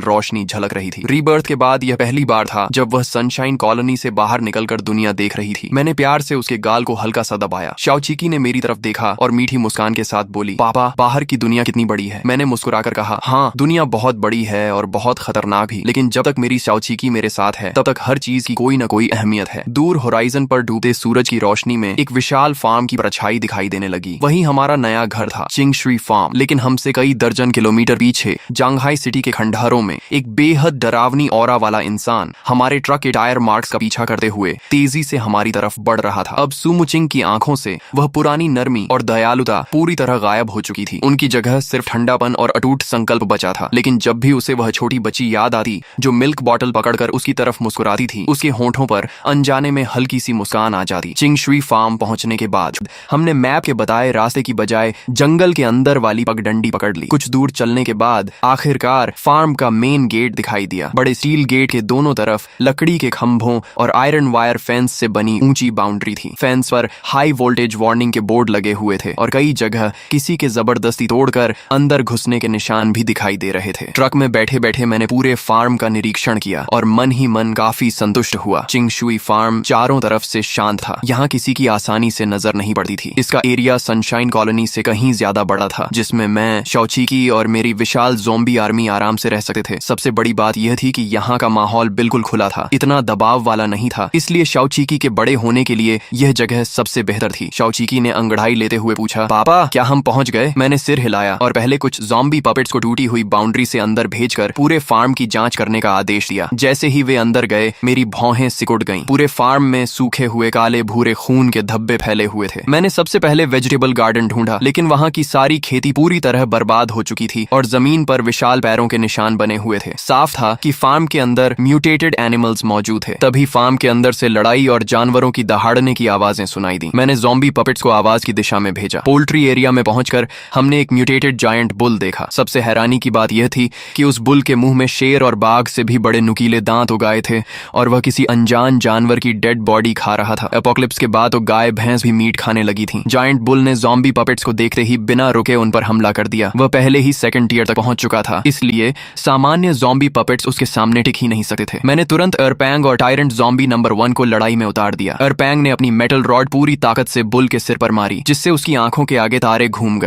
रोशनी झलक रही थी। रीबर्थ के बाद यह पहली बार था जब वह सनशाइन कॉलोनी से बाहर निकलकर दुनिया देख रही थी। मैंने प्यार से उसके गाल को हल्का सा दबाया। शाओचिकी ने मेरी तरफ देखा और मीठी मुस्कान के साथ बोली, पापा, बाहर की दुनिया कितनी बड़ी है। मैंने मुस्कुराकर कहा, हाँ, दुनिया बहुत बड़ी है और बहुत खतरनाक भी, लेकिन जब तक मेरी शाओचिकी मेरे साथ है तब तक हर चीज की कोई न कोई अहमियत है। दूर होराइजन पर डूबते सूरज की रोशनी में एक विशाल फार्म की परछाई दिखाई देने लगी। वही हमारा नया घर था, चिंगश्री फार्म। लेकिन हमसे कई दर्जन किलोमीटर पीछे जांघाई सिटी के खंडहरों में एक बेहद डरावनी ऑरा वाला इंसान हमारे ट्रक के टायर मार्क्स का पीछा करते हुए तेजी से हमारी तरफ बढ़ रहा था। अब सुमुचिंग की आंखों से वह पुरानी नरमी और दयालुता पूरी तरह गायब हो चुकी थी। उनकी जगह सिर्फ ठंडापन और अटूट संकल्प बचा था। लेकिन जब भी उसे वह छोटी बच्ची याद आती जो मिल्क बॉटल पकड़कर उसकी तरफ मुस्कुराती थी, उसके होंठों पर अनजाने में हल्की सी मुस्कान आ जाती। चिंगश्री फार्म पहुंचने के बाद हमने मैप के बताए रास्ते की बजाय जंगल के अंदर वाली पगडंडी पकड़ ली। कुछ दूर चलने के बाद आखिरकार फार्म का मेन गेट दिखाई दिया। बड़े स्टील गेट के दोनों तरफ लकड़ी के खंभों और आयरन वायर फेंस से बनी ऊंची बाउंड्री थी। फेंस पर हाई वोल्टेज वार्निंग के बोर्ड लगे हुए थे और कई जगह किसी के जबरदस्ती तोड़कर अंदर घुसने के निशान भी दिखाई दे रहे थे। ट्रक में बैठे बैठे मैंने पूरे फार्म का निरीक्षण किया और मन ही मन काफी संतुष्ट हुआ। चिंगशुई फार्म चारों तरफ से शांत था। यहाँ किसी की आसानी से नजर नहीं पड़ती थी। इसका एरिया सनशाइन कॉलोनी से कहीं ज्यादा बड़ा था, जिसमें मैं, शाओचिकी और मेरी विशाल ज़ॉम्बी आर्मी आराम से रह सकते थे। सबसे बड़ी बात यह थी कि यहाँ का माहौल बिल्कुल खुला था, इतना दबाव वाला नहीं था। इसलिए शाओचिकी के बड़े होने के लिए यह जगह सबसे बेहतर थी। शाओचिकी ने अंगड़ाई लेते हुए पूछा, पापा, क्या हम पहुंच गए? मैंने सिर हिलाया और पहले कुछ ज़ॉम्बी पपेट्स को टूटी हुई बाउंड्री से अंदर भेजकर पूरे फार्म की जांच करने का आदेश दिया। जैसे ही वे अंदर गए, मेरी भौहें सिकुड़ गईं। पूरे फार्म में सूखे हुए काले भूरे खून के धब्बे फैले हुए थे। मैंने सबसे पहले वेजिटेबल गार्डन ढूंढा, लेकिन वहाँ की सारी खेती पूरी तरह बर्बाद हो चुकी थी और जमीन पर विशाल पैरों के निशान बने हुए थे। साफ था कि फार्म के अंदर म्यूटेटेड एनिमल्स मौजूद थे। तभी फार्म के अंदर से लड़ाई और जानवरों की दहाड़ने की आवाजें सुनाई दी। मैंने ज़ॉम्बी पपेट्स को आवाज की दिशा में भेजा। पोल्ट्री एरिया में पहुंचकर हमने एक म्यूटेटेड जायंट बुल देखा। सबसे हैरानी की बात यह थी कि उस बुल के मुंह में शेर और बाघ से भी बड़े नुकीले दांत उगाए थे और वह किसी अनजान जानवर की डेड बॉडी खा रहा था। एपोक्लिप्स के बाद तो गाय भैंस भी मीट खाने लगी थी। जायंट बुल ने ज़ॉम्बी पपेट्स को देखते ही बिना रुके उन पर हमला कर दिया। वह पहले ही सेकंड टियर तक पहुंच चुका था, इसलिए सामान्य ज़ॉम्बी पपेट्स उसके सामने टिक ही नहीं सकते थे। मैंने तुरंत अरपैंग और टायरेंट ज़ॉम्बी नंबर 1 को लड़ाई में उतार दिया। अरपैंग ने अपनी मेटल रॉड पूरी ताकत से बुल के सिर पर मारी, जिससे उसकी आंखों के आगे तारे घूम गए।